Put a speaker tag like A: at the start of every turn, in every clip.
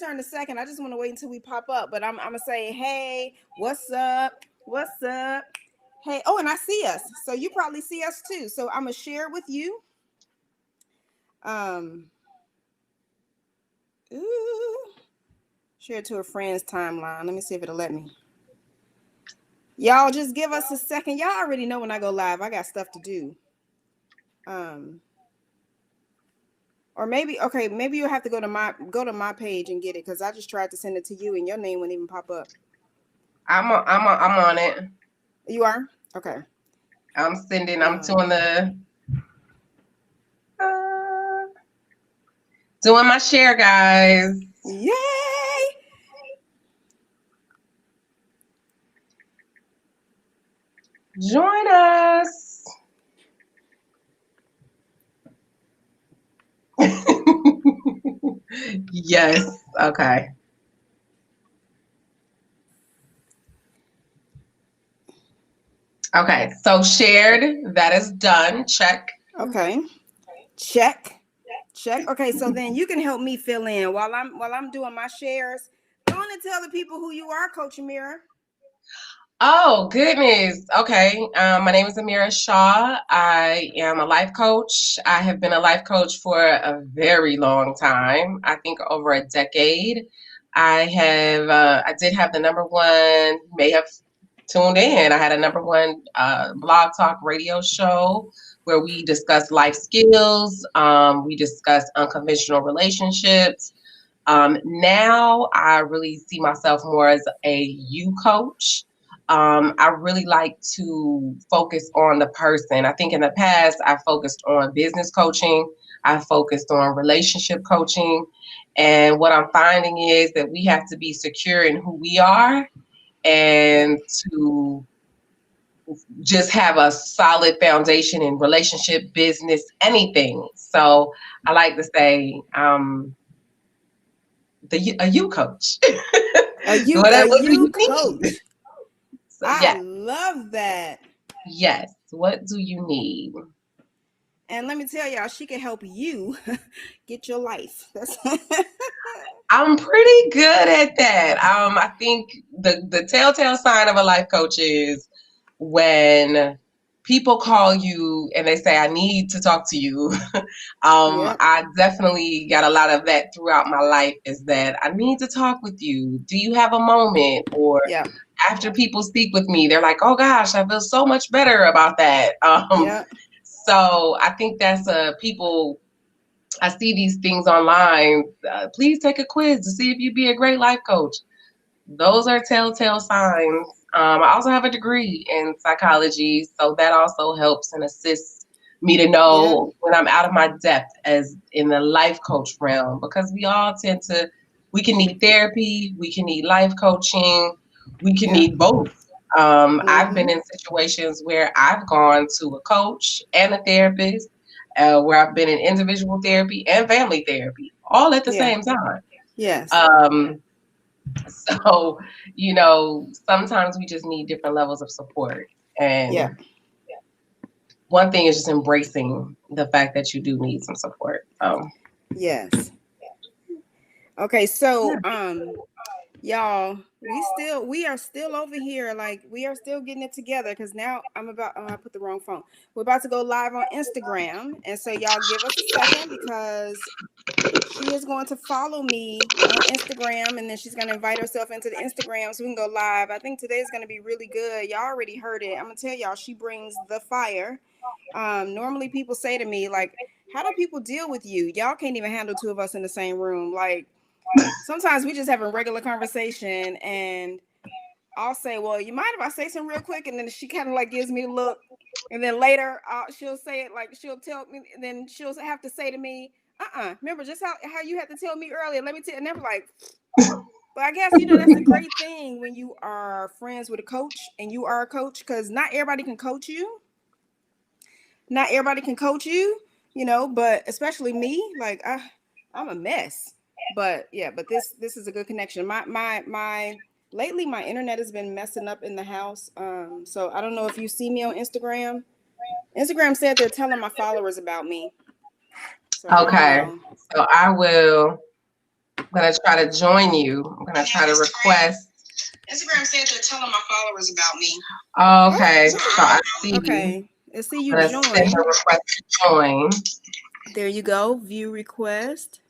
A: in a second. I just want to wait until we pop up. But I'm gonna say, hey, what's up? What's up? Hey, oh, and I see us. So you probably see us too. So I'm gonna share with you. Um, ooh, share it to a friend's timeline. Let me see if it'll let me. Y'all just give us a second. Y'all already know when I go live, I got stuff to do. Um, or maybe maybe you have to go to my page and get it because I just tried to send it to you and your name wouldn't even pop up.
B: I'm on it.
A: You are? Okay.
B: I'm doing doing my share, guys.
A: Yay!
B: Join us. Yes. Okay. Okay. So shared. That is done. Check.
A: Okay. Check. Okay, so then you can help me fill in while I'm doing my shares. Go on and tell the people who you are, Coach Amira.
B: Oh, goodness. Okay. My name is Amira Shaw. I am a life coach. I have been a life coach for a very long time. I think over a decade. I did have the number one, you may have tuned in. I had a number one blog talk radio show where we discuss life skills. We discuss unconventional relationships. Now I really see myself more as a you coach. I really like to focus on the person. I think in the past, I focused on business coaching. I focused on relationship coaching. And what I'm finding is that we have to be secure in who we are
A: Yep.
B: and to just have a solid foundation in relationship, business, anything. So I like to say, a you coach. What do
A: You
B: you need?
A: coach.
B: So,
A: I
B: yes,
A: love that.
B: yes. What do you need?
A: And let me tell y'all, she can help you get your life. That's
B: I'm pretty good at that. I think the telltale sign of a life coach is when people call you and they say, I need to talk to you.
A: Yep.
B: I definitely got a lot of that throughout my life is that I need to talk with you. Do you have a moment? Or
A: Yep.
B: after people speak with me, they're like, oh gosh, I feel so much better about that.
A: Yep.
B: So I think that's people. I see these things online. Please take a quiz to see if you'd be a great life coach. Those are telltale signs. I also have a degree in psychology, so that also helps and assists me to
A: Yep.
B: know when I'm out of my depth as in the life coach realm because we can need therapy, we can need life coaching, we can
A: Yep.
B: need both. I've been
A: Mm-hmm.
B: in situations where I've gone to a coach and a therapist, where I've been in individual therapy and family therapy all at the
A: Yeah.
B: same time.
A: Yes.
B: Um, so, sometimes we just need different levels of support.
A: Yeah.
B: And one thing is just embracing the fact that you do need some support.
A: Yes. Okay, so y'all, we are still over here, like we are still getting it together because now I put the wrong phone. We're about to go live on Instagram, and so y'all give us a second because she is going to follow me on Instagram, and then she's going to invite herself into the Instagram so we can go live. I think today's going to be really good. Y'all already heard it. I'm gonna tell y'all, she brings the fire. Normally people say to me like, how do people deal with you? Y'all can't even handle two of us in the same room. Like sometimes we just having regular conversation and I'll say, well, you mind if I say something real quick? And then she kind of like gives me a look. And then later she'll say it like she'll tell me, and then she'll have to say to me, remember just how you had to tell me earlier. Let me tell you. And they're like, but I guess, that's a great thing when you are friends with a coach and you are a coach because not everybody can coach you. Not everybody can coach you, but especially me, like I'm a mess. But yeah, but this is a good connection. My lately my internet has been messing up in the house. So I don't know if you see me on Instagram. Instagram said they're telling my followers about me. So I don't
B: Okay.
A: know.
B: So I will. I'm gonna try to join you. I'm gonna try to request.
A: Instagram said they're telling my followers about me.
B: Okay, so I see you.
A: Okay. Let's see you
B: I'm gonna send a
A: join.
B: request to join.
A: There you go. View request.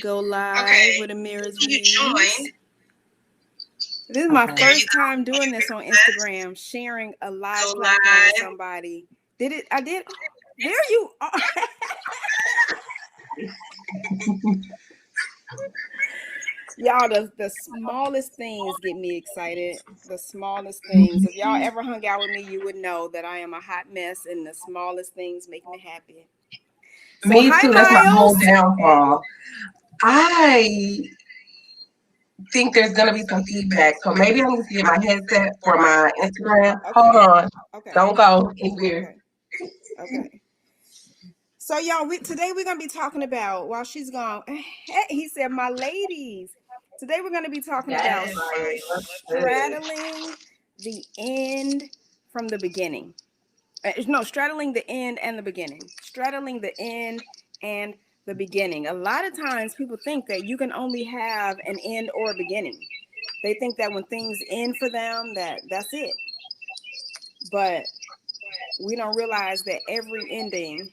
A: Go live
B: Okay.
A: with Amira's
B: You
A: views.
B: joined.
A: This is my
B: Okay.
A: first time doing this on Instagram, sharing a live
B: Go
A: platform with
B: live.
A: somebody. Did it? I did. Oh, there you are. Y'all, the smallest things get me excited. The smallest things. If y'all ever hung out with me, you would know that I am a hot mess, and the smallest things make me happy. So,
B: Me
A: hi,
B: too. That's my whole
A: Miles.
B: downfall. I think there's gonna be some feedback, so maybe I need to get my headset for my Instagram. Hold
A: Okay.
B: on.
A: Okay.
B: Don't go anywhere.
A: Okay. Okay. So, y'all, today we're gonna be talking about while she's gone. He said, "My ladies." Today we're gonna be talking about
B: Yes, Mari. What's good?
A: straddling the end from the beginning. No, straddling the end and the beginning. Straddling the end and the beginning. A lot of times people think that you can only have an end or a beginning. They think that when things end for them, that's it. But we don't realize that every ending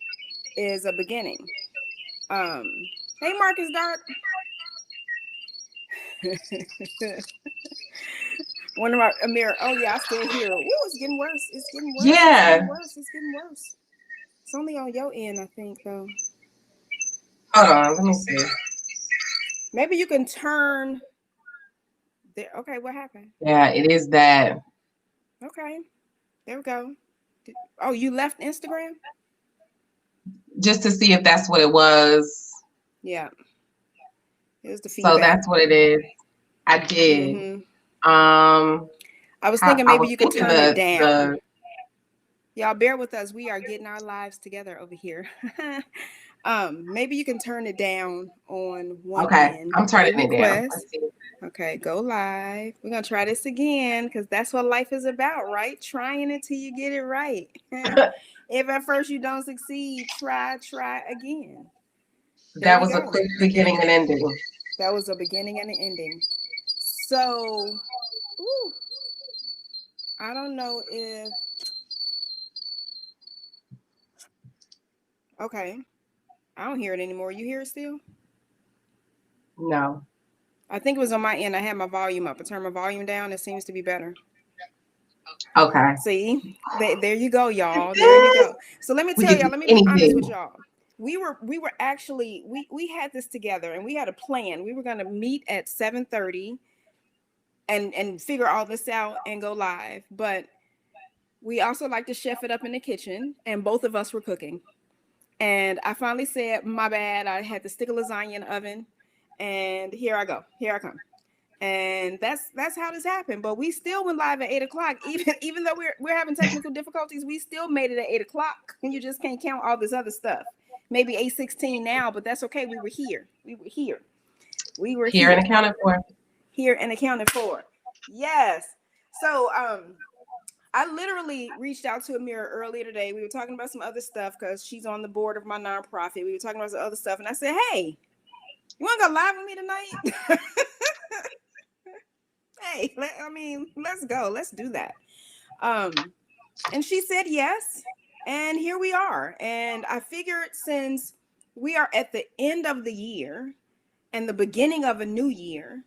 A: is a beginning. Hey, Marcus Dart. One of our Amir. Oh yeah, I still hear. Ooh, it's getting worse. It's getting worse. It's
B: Yeah.
A: getting worse. It's getting worse. It's only on your end, I think, though.
B: Hold on. Let me see.
A: Maybe you can turn. There. Okay, what happened?
B: Yeah, it is that.
A: Okay, there we go. Oh, you left Instagram?
B: Just to see if that's what it was.
A: Yeah. Here's the
B: So
A: feedback.
B: that's what it is. I did. Um,
A: I was thinking
B: I
A: maybe
B: was
A: you could
B: thinking
A: turn it down.
B: the
A: Y'all bear with us. We are getting our lives together over here. Maybe you can turn it down on one
B: okay.
A: end.
B: I'm
A: View
B: turning it down.
A: request. Okay, go live. We're gonna try this again because that's what life is about, right? Trying it till you get it right. If at first you don't succeed, try again. There
B: That
A: we
B: was a
A: go.
B: quick beginning and ending.
A: That was a beginning and an ending. So, ooh, I don't know if. Okay, I don't hear it anymore. You hear it still?
B: No.
A: I think it was on my end. I had my volume up. I turned my volume down. It seems to be better.
B: Okay.
A: See, there you go, y'all. There you go. So let me
B: We
A: tell
B: could
A: y'all.
B: do
A: Let me be honest with
B: anything.
A: y'all. We were actually we had this together and we had a plan. We were gonna meet at 7:30 and figure all this out and go live. But we also like to chef it up in the kitchen, and both of us were cooking. And I finally said, "My bad. I had to stick a lasagna in the oven." And here I go. Here I come. And that's how this happened. But we still went live at 8 o'clock, even though we're having technical difficulties. We still made it at 8 o'clock, and you just can't count all this other stuff. Maybe 8:16 now, but that's okay. We were here. We were here. We were
B: Here and
A: here.
B: accounted for.
A: Here and accounted for. Yes. So I literally reached out to Amira earlier today. We were talking about some other stuff because she's on the board of my nonprofit. We were talking about some other stuff, and I said, "Hey, you want to go live with me tonight?" Hey, let's go. Let's do that. And she said yes. And here we are. And I figured since we are at the end of the year and the beginning of a new year,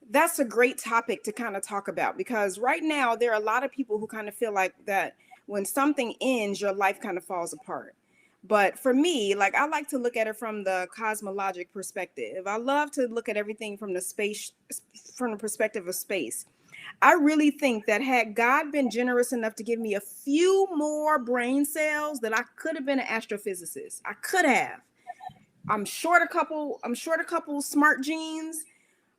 A: that's a great topic to kind of talk about because right now there are a lot of people who kind of feel like that when something ends, your life kind of falls apart. But for me, like I like to look at it from the cosmologic perspective. I love to look at everything from from the perspective of space. I really think that had God been generous enough to give me a few more brain cells, that I could have been an astrophysicist. I could have. I'm short a couple smart genes,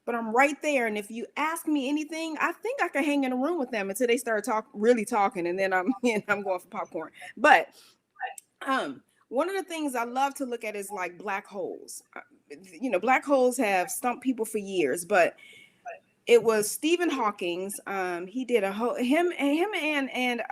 A: but I'm right there. And if you ask me anything, I think I can hang in a room with them until they start really talking, and then I'm going for popcorn. But one of the things I love to look at is like black holes. Black holes have stumped people for years, but it was Stephen Hawking's. He did a whole him and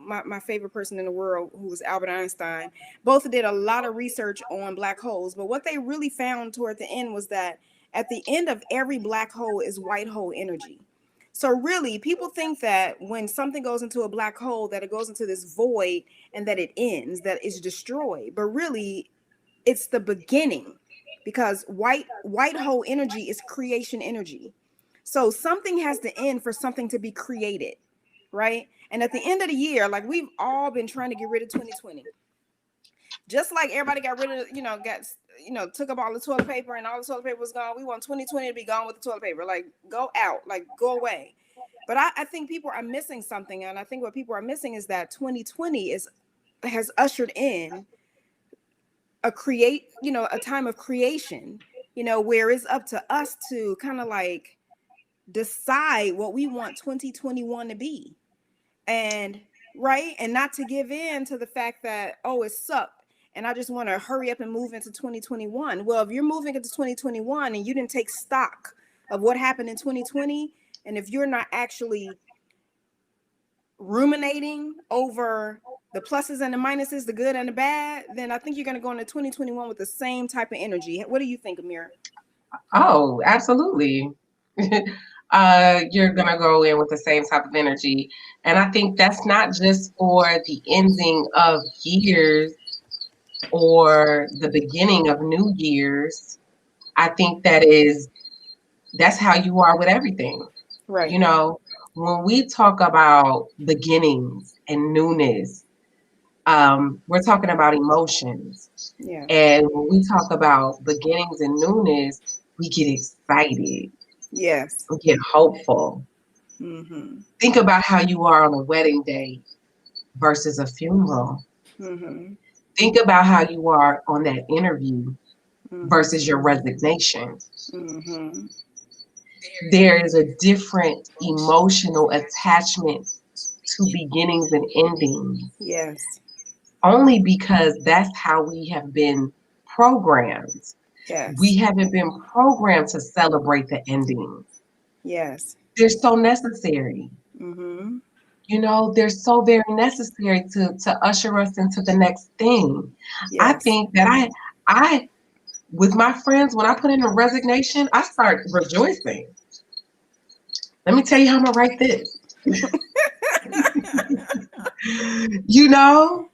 A: my favorite person in the world, who was Albert Einstein. Both did a lot of research on black holes, but what they really found toward the end was that at the end of every black hole is white hole energy. So really, people think that when something goes into a black hole, that it goes into this void and that it ends, that it's destroyed. But really, it's the beginning, because white hole energy is creation energy. So something has to end for something to be created, right? And at the end of the year, like we've all been trying to get rid of 2020. Just like everybody got rid of, took up all the toilet paper and all the toilet paper was gone. We want 2020 to be gone with the toilet paper. Like, go out, like, go away. But I think people are missing something. And I think what people are missing is that 2020 has ushered in a time of creation, where it's up to us to kind of like decide what we want 2021 to be. And right, and not to give in to the fact that, oh, it sucked and I just want to hurry up and move into 2021. Well, if you're moving into 2021 and you didn't take stock of what happened in 2020, and if you're not actually ruminating over the pluses and the minuses, the good and the bad, then I think you're going to go into 2021 with the same type of energy. What do you think, Amir?
B: Oh, absolutely. You're going to go in with the same type of energy. And I think that's not just for the ending of years or the beginning of new years. I think that's how you are with everything.
A: Right.
B: You know, when we talk about beginnings and newness, we're talking about emotions.
A: Yeah.
B: And when we talk about beginnings and newness, we get excited.
A: Yes.
B: We get hopeful.
A: Mm-hmm.
B: Think about how you are on a wedding day versus a funeral.
A: Mm-hmm.
B: Think about how you are on that interview
A: Mm-hmm.
B: versus your resignation.
A: Mm-hmm.
B: There is a different emotional attachment to beginnings and endings,
A: Yes.
B: only because that's how we have been programmed. We
A: Yes.
B: haven't been programmed to celebrate the endings.
A: Yes.
B: They're so necessary.
A: Mm-hmm.
B: They're so very necessary to usher us into the next thing. I
A: Yes.
B: think that I with my friends, when I put in a resignation, I start rejoicing. Let me tell you how I'm gonna write this. You know,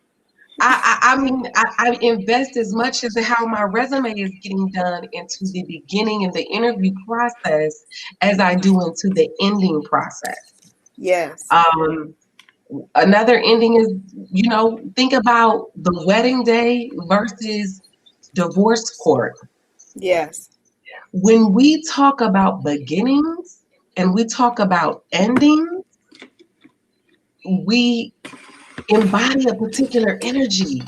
B: I invest as much as how my resume is getting done into the beginning and the interview process as I do into the ending process.
A: Yes.
B: Um, Another ending is, think about the wedding day versus divorce court.
A: Yes.
B: When we talk about beginnings and we talk about endings, we embody a particular energy,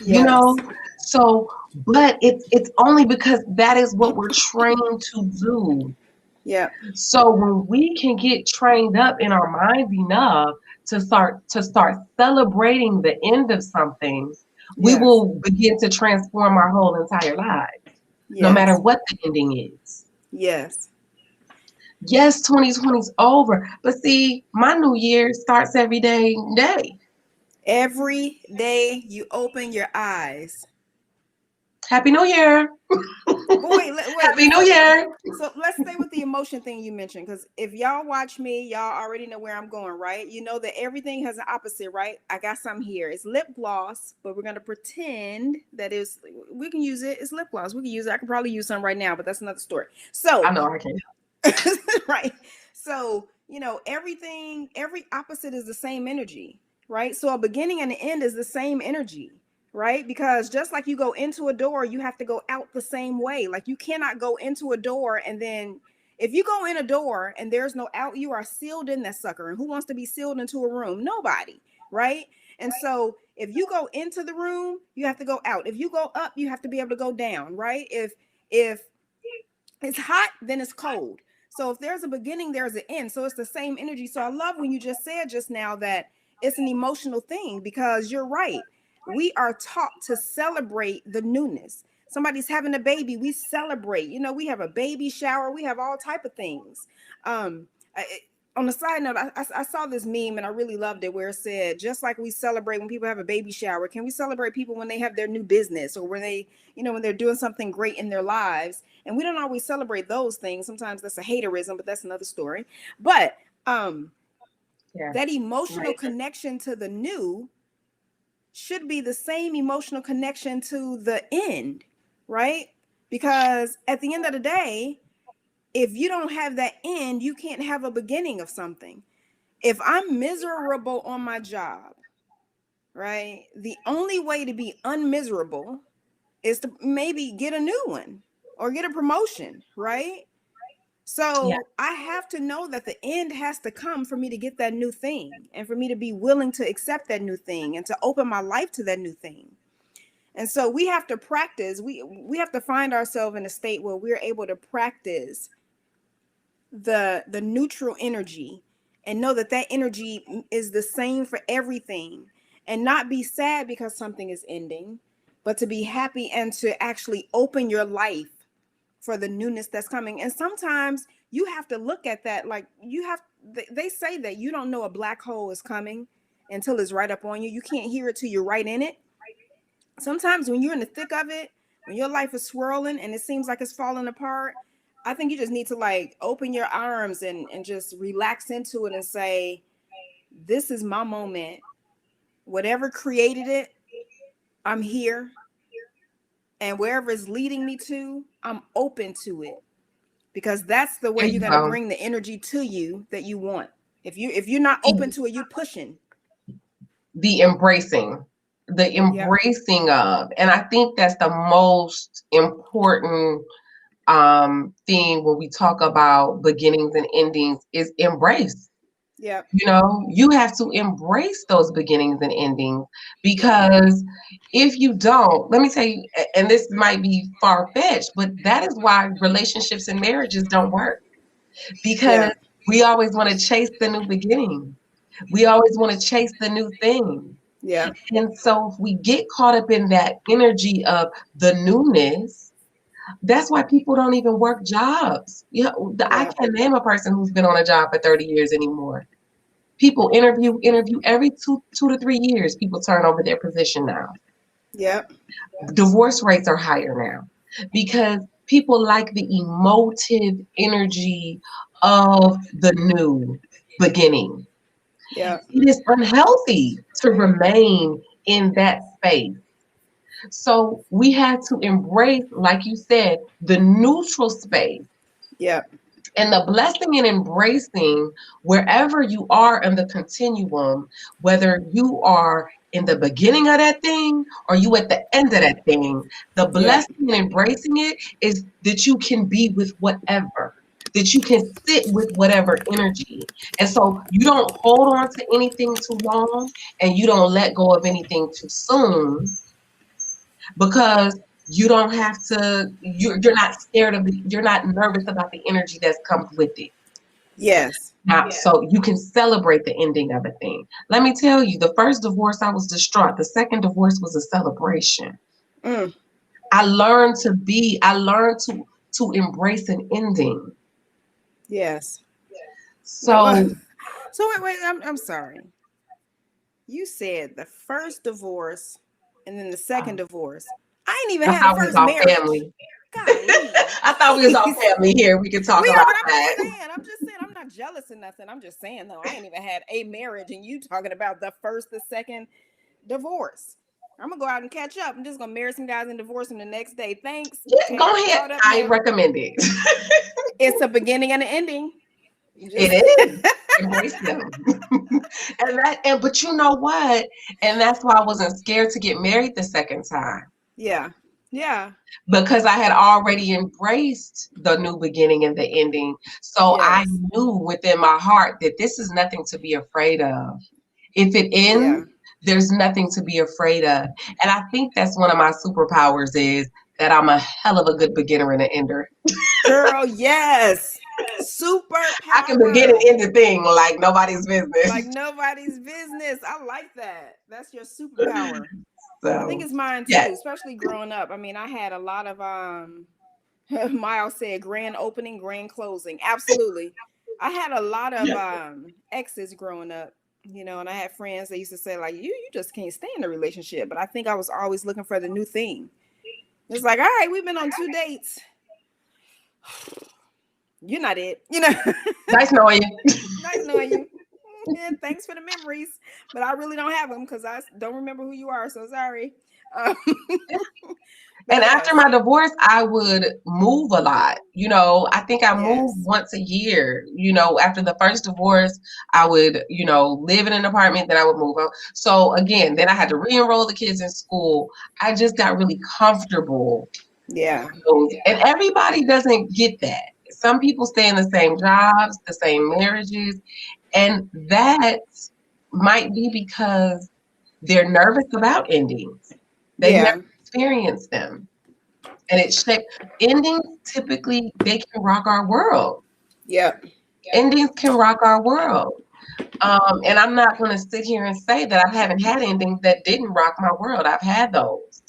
B: you
A: Yes.
B: know? So, but it's only because that is what we're trained to do.
A: Yeah.
B: So when we can get trained up in our minds enough to start celebrating the end of something, we
A: Yes.
B: will begin to transform our whole entire lives, no matter
A: Yes.
B: what the ending is.
A: Yes.
B: Yes, 2020 is over, but see, my new year starts every day.
A: Every day you open your eyes.
B: Happy New Year.
A: But wait, wait.
B: Happy New Year.
A: So let's stay with the emotion thing you mentioned, because if y'all watch me, y'all already know where I'm going, right? You know that everything has an opposite, right? I got some here. It's lip gloss, but we're gonna pretend that we can use it. It's lip gloss. We can use it. I could probably use some right now, but that's another story.
B: I
A: So,
B: know I can.
A: right. So, every opposite is the same energy, right? So a beginning and an end is the same energy, right? Because just like you go into a door, you have to go out the same way. Like you cannot go into a door and then if you go in a door and there's no out, you are sealed in that sucker. And who wants to be sealed into a room? Nobody, right? And so if you go into the room, you have to go out. If you go up, you have to be able to go down, right? If it's hot, then it's cold. So if there's a beginning, there's an end. So it's the same energy. So I love when you just said just now that it's an emotional thing, because you're right. We are taught to celebrate the newness. somebody's having a baby, we celebrate. We have a baby shower, we have all type of things. On the side note, I saw this meme and I really loved it, where it said, just like we celebrate when people have a baby shower, can we celebrate people when they have their new business, or when they, when they're doing something great in their lives? And we don't always celebrate those things. Sometimes that's a haterism, but that's another story. But that emotional connection to the new should be the same emotional connection to the end, right? Because at the end of the day, if you don't have that end, you can't have a beginning of something. If I'm miserable on my job, right, the only way to be unmiserable is to maybe get a new one or get a promotion, right? So I have to know that the end has to come for me to get that new thing, and for me to be willing to accept that new thing and to open my life to that new thing. And so we have to practice. We have to find ourselves in a state where we're able to practice the neutral energy, and know that that energy is the same for everything, and not be sad because something is ending, but to be happy and to actually open your life for the newness that's coming. And sometimes you have to look at that, like, they say that you don't know a black hole is coming until it's right up on you. You can't hear it till you're right in it. Sometimes when you're in the thick of it, when your life is swirling and it seems like it's falling apart, I think you just need to, like, open your arms and just relax into it and say, this is my moment. Whatever created it, I'm here. And wherever it's leading me to, I'm open to it. Because that's the way
B: There
A: you're
B: you
A: going to
B: go.
A: bring the energy to you that you want. If you're not open to it, you're pushing.
B: The embracing,
A: Yep.
B: of, and I think that's the most important thing when we talk about beginnings and endings, is embrace.
A: Yep.
B: You have to embrace those beginnings and endings,
A: Yep.
B: because if you don't, let me tell you, and this might be far-fetched, but that is why relationships and marriages don't work, because
A: Yeah.
B: we always want to chase the new beginning. We always want to chase the new thing.
A: Yeah.
B: And so if we get caught up in that energy of the newness, that's why people don't even work jobs. I
A: Yeah.
B: can't name a person who's been on a job for 30 years anymore. People interview every two to 3 years. People turn over their position now.
A: Yep.
B: Divorce rates are higher now because people like the emotive energy of the new beginning.
A: Yep.
B: It is unhealthy to remain in that space. So we had to embrace, like you said, the neutral space.
A: Yep.
B: And the blessing in embracing wherever you are in the continuum, whether you are in the beginning of that thing or you at the end of that thing, the
A: Yep.
B: blessing in embracing it is that you can be with whatever, that you can sit with whatever energy. And so you don't hold on to anything too long, and you don't let go of anything too soon, because you don't have to, you're not scared of you're not nervous about the energy that comes with it.
A: Yes.
B: Now, so you can celebrate the ending of a thing. Let me tell you, the first divorce, I was distraught. The second divorce was a celebration.
A: Mm.
B: I learned to embrace an ending.
A: Yes.
B: So
A: So wait. I'm sorry. You said the first divorce and then the second divorce. I ain't even
B: I
A: had a
B: thought we was
A: first
B: all
A: marriage.
B: family.
A: Golly.
B: I thought we was all family here. We could talk
A: We
B: about
A: are, but I'm just
B: that.
A: saying. I'm just saying. I'm not jealous or nothing. I'm just saying though. I ain't even had a marriage, and you talking about the first, the second divorce. I'm gonna go out and catch up. I'm just gonna marry some guys and divorce them the next day. Thanks.
B: Yeah,
A: Okay,
B: go ahead.
A: caught up
B: I
A: now.
B: recommend it.
A: It's a beginning and an ending.
B: It
A: Just
B: is. Embrace them. But you know what? And that's why I wasn't scared to get married the second time,
A: yeah, yeah,
B: because I had already embraced the new beginning and the ending. So I
A: yes,
B: knew within my heart that this is nothing to be afraid of. If it
A: yeah.
B: ends, there's nothing to be afraid of. And I think that's one of my superpowers, is that I'm a hell of a good beginner and an ender.
A: Girl, yes.
B: I can begin and
A: Superpower.
B: end a thing like nobody's
A: Like
B: business.
A: nobody's business. I like that. That's your superpower. I think
B: So
A: it's mine
B: yeah,
A: too, especially growing up. I mean, I had a lot of Miles said grand opening, grand closing. Absolutely. I had a lot of
B: yeah.
A: exes growing up, you know, and I had friends that used to say like you just can't stay in a relationship, but I think I was always looking for the new thing. It's like, all right, we've been on 2 dates. You're not it, you know.
B: Nice knowing you.
A: Nice knowing you. Yeah, thanks for the memories, but I really don't have them because I don't remember who you are. So sorry. Um, but
B: And after
A: yes,
B: my divorce, I would move a lot. I think I moved
A: yes,
B: once a year. After the first divorce, I would, live in an apartment, then I would move out. So again, then I had to re-enroll the kids in school. I just got really comfortable
A: yeah,
B: with those. And everybody doesn't get that. Some people stay in the same jobs, the same marriages, and that might be because they're nervous about endings. They've never
A: yeah,
B: experienced them. And it shaped endings typically they can rock our world.
A: yeah.
B: Endings can rock our world. And I'm not going to sit here and say that I haven't had endings that didn't rock my world. I've had those.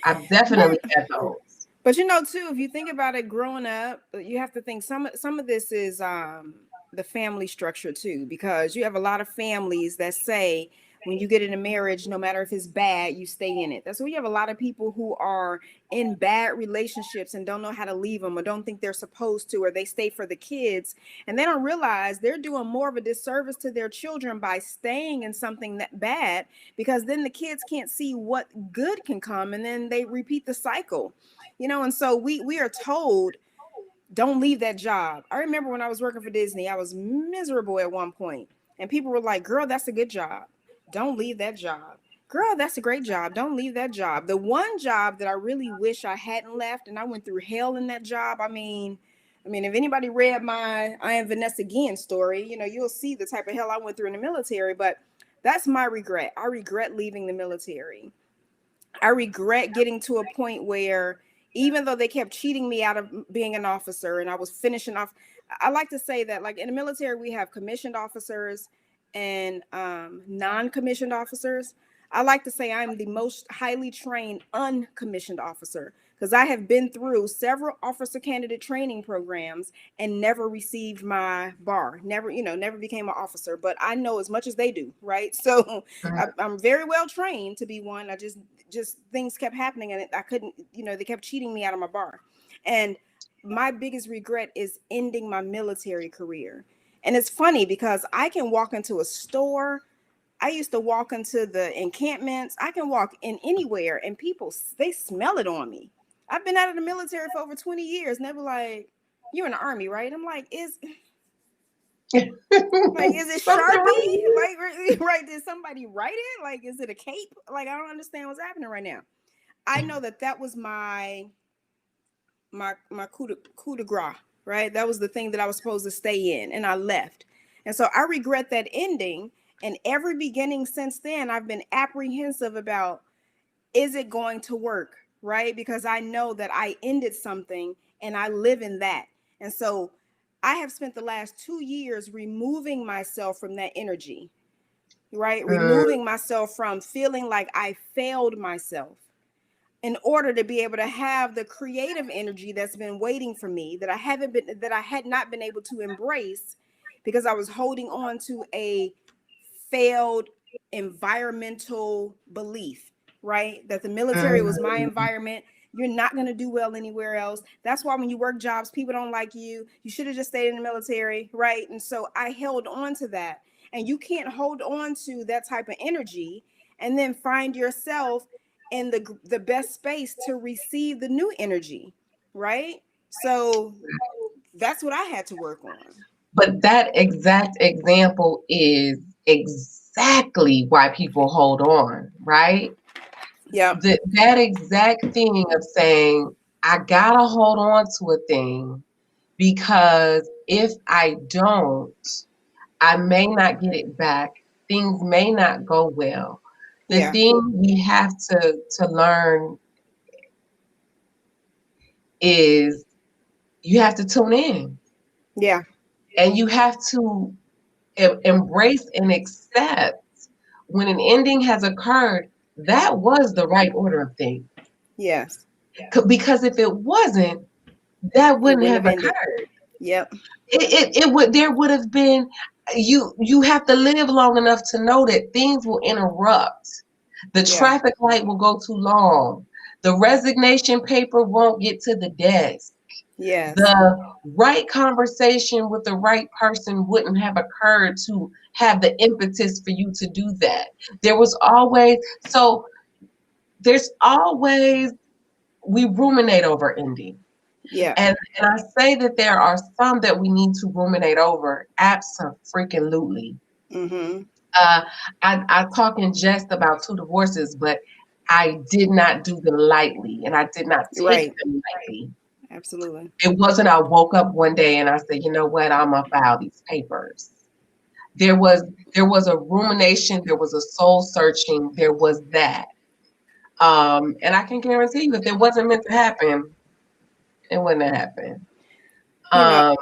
B: I've definitely
A: But
B: had those.
A: But you know, too, if you think about it, growing up, you have to think some of this is the family structure too, because you have a lot of families that say when you get in a marriage, no matter if it's bad, you stay in it. That's why you have a lot of people who are in bad relationships and don't know how to leave them or don't think they're supposed to, or they stay for the kids and they don't realize they're doing more of a disservice to their children by staying in something that bad, because then the kids can't see what good can come and then they repeat the cycle, you know. And so we are told don't leave that job. I remember when I was working for Disney, I was miserable at one point and people were like, girl, that's a good job, don't leave that job. Girl, that's a great job, don't leave that job. The one job that I really wish I hadn't left, and I went through hell in that job. I mean, if anybody read my I Am Vanessa Guillen story, you know, you'll see the type of hell I went through in the military. But that's my regret. I regret leaving the military. I regret getting to a point where even though they kept cheating me out of being an officer and I was finishing off, I like to say that like in the military, we have commissioned officers and non-commissioned officers. I like to say I'm the most highly trained uncommissioned officer because I have been through several officer candidate training programs and never received my bar, never, you know, never became an officer, but I know as much as they do, right? So I'm very well trained to be one. I just things kept happening and I couldn't, you know, they kept cheating me out of my bar. And my biggest regret is ending my military career. And it's funny because I can walk into a store. I used to walk into the encampments. I can walk in anywhere and people, they smell it on me. I've been out of the military for over 20 years and they were like, you're in the army, right? I'm like, is it
B: Something
A: Sharpie?
B: wrong.
A: Like, right? Did somebody write it? Like, is it a cape? Like, I don't understand what's happening right now. I know that that was my coup de grace, right? That was the thing that I was supposed to stay in, and I left. And so I regret that ending. And every beginning since then, I've been apprehensive about, is it going to work, right? Because I know that I ended something and I live in that. And so I have spent the last 2 years removing myself from that energy, right?
B: Mm,
A: Removing myself from feeling like I failed myself in order to be able to have the creative energy that's been waiting for me, that I had not been able to embrace because I was holding on to a failed environmental belief, right? That the military was my
B: mm,
A: environment. You're not going to do well anywhere else. That's why when you work jobs, people don't like you. You should have just stayed in the military, right? And so I held on to that. And you can't hold on to that type of energy and then find yourself in the best space to receive the new energy, right? So that's what I had to work on.
B: but that exact example is exactly why people hold on, right?
A: Yep.
B: That exact thing of saying, I gotta hold on to a thing because if I don't, I may not get it back. Things may not go well. The
A: Yeah.
B: thing we have to learn is you have to tune in
A: Yeah.
B: and you have to embrace and accept when an ending has occurred. that was the right order of things.
A: Yes.
B: Because if it wasn't, that
A: It
B: wouldn't
A: wouldn't
B: have
A: have ended.
B: occurred.
A: Yep.
B: It would, there would have been, you have to live long enough to know that things will interrupt. The
A: Yeah.
B: traffic light will go too long. The resignation paper won't get to the desk.
A: Yes.
B: The right conversation with the right person wouldn't have occurred to have the impetus for you to do that. There was always, so there's always, we ruminate over ending.
A: Yeah.
B: And I say that there are some that we need to ruminate over. Absolutely.
A: Mm-hmm.
B: Uh, I talk in jest about two divorces, but I did not do them lightly, and I did not take
A: Right.
B: them lightly.
A: Absolutely.
B: It wasn't I woke up one day and I said, you know what, I'm gonna file these papers. There was there was a rumination, there was a soul searching, there was that. And I can guarantee you, if it wasn't meant to happen, it wouldn't have happened.
A: You know,
B: Um,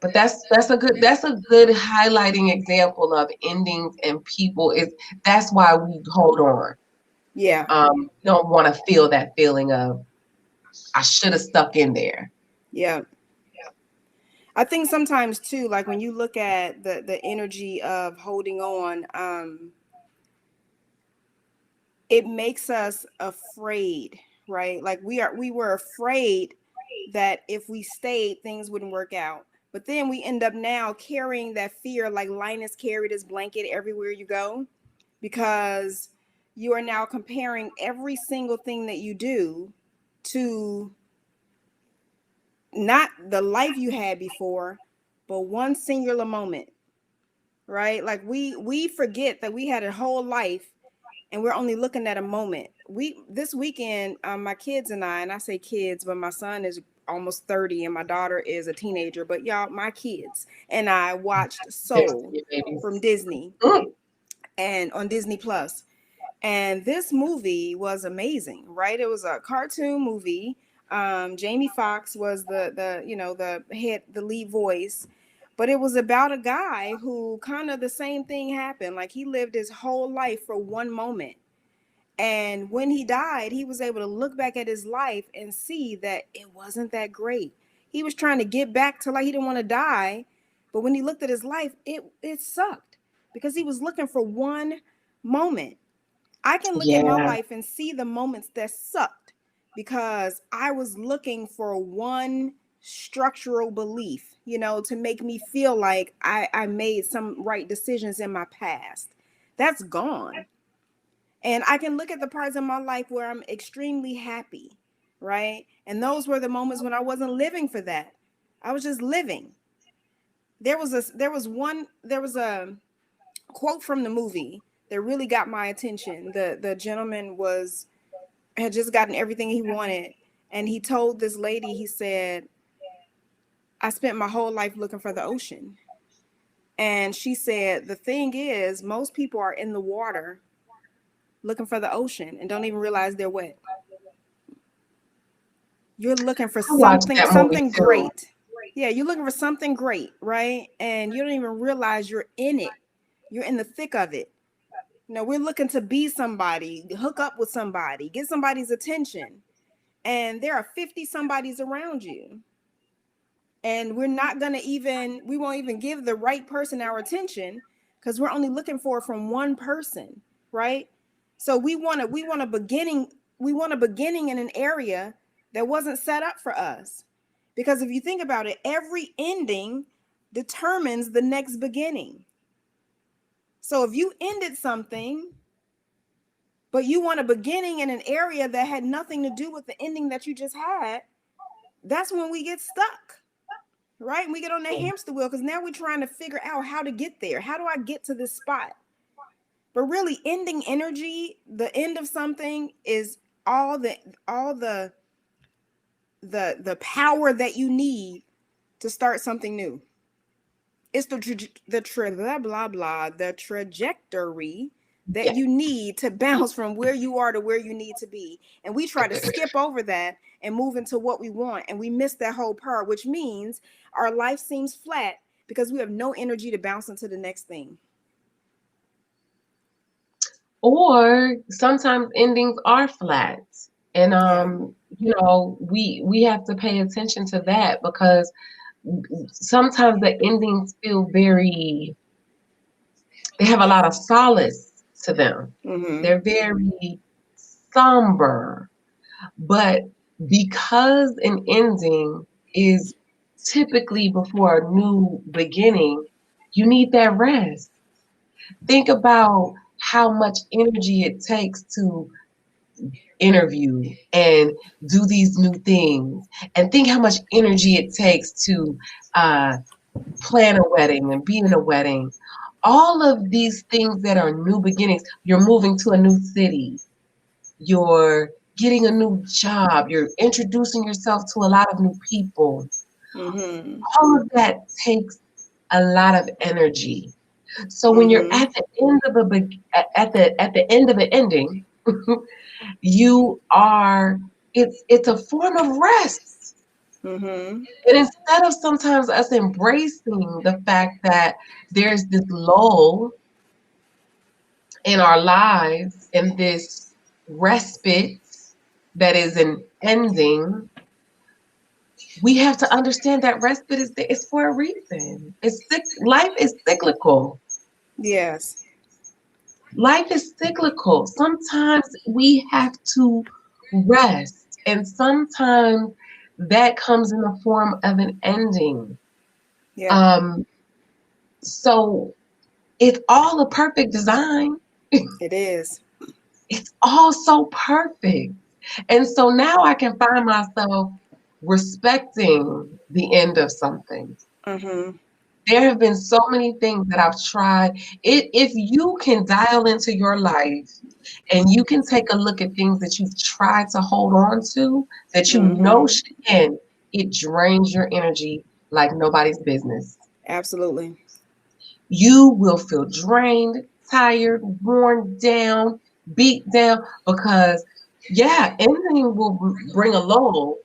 B: but that's a good highlighting example of endings and people. Is That's why we hold on.
A: yeah.
B: Don't want to feel that feeling of I should have stuck in there.
A: Yeah. I think sometimes too, like when you look at the energy of holding on, it makes us afraid, right? Like we were afraid that if we stayed, things wouldn't work out. But then we end up now carrying that fear, like Linus carried his blanket everywhere you go, because you are now comparing every single thing that you do to not the life you had before, but one singular moment, right? Like we forget that we had a whole life and we're only looking at a moment. We this weekend, my kids and I say kids, but my son is almost 30 and my daughter is a teenager. But y'all, my kids and I watched
B: There's
A: Soul
B: your babies.
A: from Disney
B: Mm,
A: and on Disney Plus. And this movie was amazing, right? It was a cartoon movie. Jamie Foxx was the the head, the lead voice, but it was about a guy who kind of the same thing happened. Like he lived his whole life for one moment, and when he died, he was able to look back at his life and see that it wasn't that great. He was trying to get back to, like, he didn't want to die, but when he looked at his life, it sucked because he was looking for one moment. I can look at my
B: yeah,
A: life and see the moments that sucked because I was looking for one structural belief, to make me feel like I made some right decisions in my past. That's gone. And I can look at the parts of my life where I'm extremely happy, right? And those were the moments when I wasn't living for that. I was just living. There was a quote from the movie that really got my attention. The gentleman had just gotten everything he wanted, and he told this lady, he said, I spent my whole life looking for the ocean. And she said, the thing is, most people are in the water looking for the ocean and don't even realize they're wet. You're looking for
B: I watched
A: something
B: that movie
A: something
B: too.
A: great. Yeah, you're looking for something great, right? And you don't even realize you're in it. You're in the thick of it. We're looking to be somebody, hook up with somebody, get somebody's attention, and there are 50 somebodies around you. And we won't even give the right person our attention because we're only looking for it from one person, right? So we want a beginning in an area that wasn't set up for us. Because if you think about it, every ending determines the next beginning. So if you ended something, but you want a beginning in an area that had nothing to do with the ending that you just had, that's when we get stuck, right? And we get on that hamster wheel because now we're trying to figure out how to get there. How do I get to this spot? But really, ending energy, the end of something is all the power that you need to start something new. It's blah blah blah, the trajectory that
B: Yeah.
A: you need to bounce from where you are to where you need to be. And we try to skip over that and move into what we want, and we miss that whole part, which means our life seems flat because we have no energy to bounce into the next thing.
B: Or sometimes endings are flat. And
A: Yeah.
B: we have to pay attention to that because sometimes the endings feel very, they have a lot of solace to them.
A: Mm-hmm.
B: They're very somber. But because an ending is typically before a new beginning, you need that rest. Think about how much energy it takes to interview and do these new things, and think how much energy it takes to uh, plan a wedding and be in a wedding. All of these things that are new beginnings. You're moving to a new city, you're getting a new job, you're introducing yourself to a lot of new people.
A: Mm-hmm.
B: All of that takes a lot of energy. So when you're
A: Mm-hmm.
B: at the end of at the end of an ending, you are it's a form of rest.
A: Mm-hmm.
B: And instead of sometimes us embracing the fact that there's this lull in our lives and this respite that is an ending, we have to understand that respite is for a reason. Life is cyclical.
A: Yes.
B: Life is cyclical. Sometimes we have to rest, and sometimes that comes in the form of an ending.
A: Yeah.
B: Um, so it's all a perfect design.
A: It is.
B: It's all so perfect. And so now I can find myself respecting the end of something.
A: Mm-hmm.
B: There have been so many things that I've tried. If you can dial into your life and you can take a look at things that you've tried to hold on to that you know
A: Mm-hmm.
B: should end, it drains your energy like nobody's business.
A: Absolutely.
B: You will feel drained, tired, worn down, beat down because, yeah, anything will bring a lull.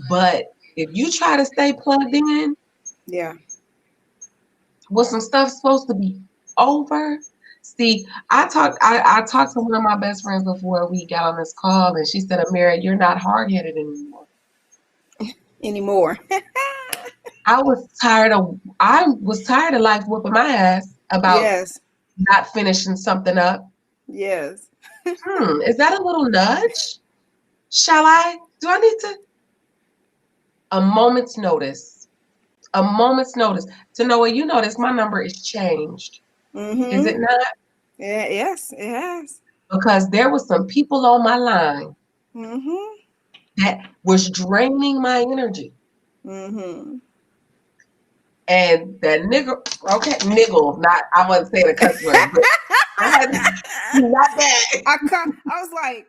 B: But if you try to stay plugged in,
A: Yeah.
B: when some stuff's supposed to be over. See, I talked to one of my best friends before we got on this call, and she said, "Amira, you're not hard headed anymore."
A: Anymore.
B: I was tired of life whooping my ass about
A: Yes.
B: not finishing something up.
A: Yes.
B: Is that a little nudge? Shall I? Do I need to? A moment's notice. A moment's notice. To know what you notice, my number is changed. Is
A: Mm-hmm.
B: it not?
A: Yeah. Yes. It has.
B: Because there was some people on my line
A: Mm-hmm.
B: that was draining my energy.
A: Mm-hmm.
B: And that nigger, okay, niggle, not, I wasn't saying a cuss word, but I had, not that.
A: I was like,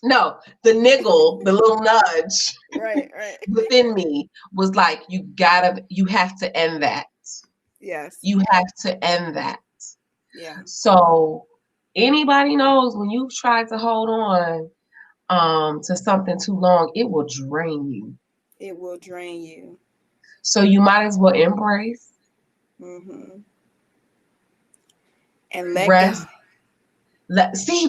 B: No, the niggle, the little nudge
A: right, right.
B: within me was like, you have to end that.
A: Yes.
B: You have to end that.
A: Yeah.
B: So anybody knows when you've tried to hold on to something too long, it will drain you.
A: It will drain you.
B: So you might as well embrace,
A: Mm-hmm. And let go.
B: rest. See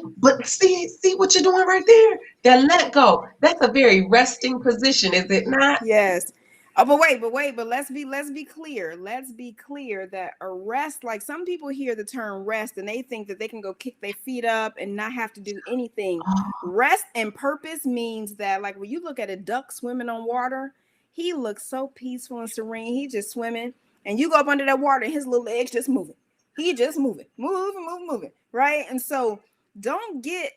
B: what you're doing right there. That let go. That's a very resting position, is it not?
A: Yes. Oh, but let's be clear. Let's be clear that a rest, like some people hear the term rest and they think that they can go kick their feet up and not have to do anything.
B: Oh,
A: Rest and purpose means that, like when you look at a duck swimming on water, he looks so peaceful and serene. He just swimming, and you go up under that water and his little legs just moving. He just moving, right? And so don't get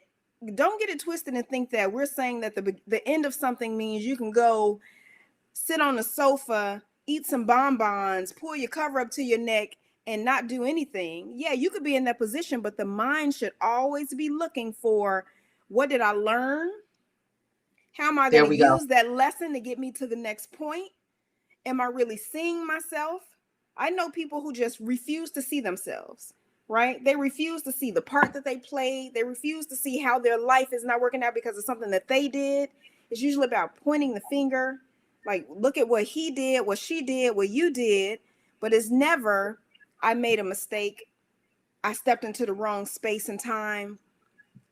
A: don't get it twisted and think that we're saying that the end of something means you can go sit on the sofa, eat some bonbons, pull your cover up to your neck, and not do anything. Yeah, you could be in that position, but the mind should always be looking for, what did I learn? How am I going
B: there
A: to
B: we go.
A: use that lesson to get me to the next point? Am I really seeing myself? I know people who just refuse to see themselves, right? They refuse to see the part that they played. They refuse to see how their life is not working out because of something that they did. It's usually about pointing the finger, like, look at what he did, what she did, what you did. But it's never, I made a mistake. I stepped into the wrong space and time.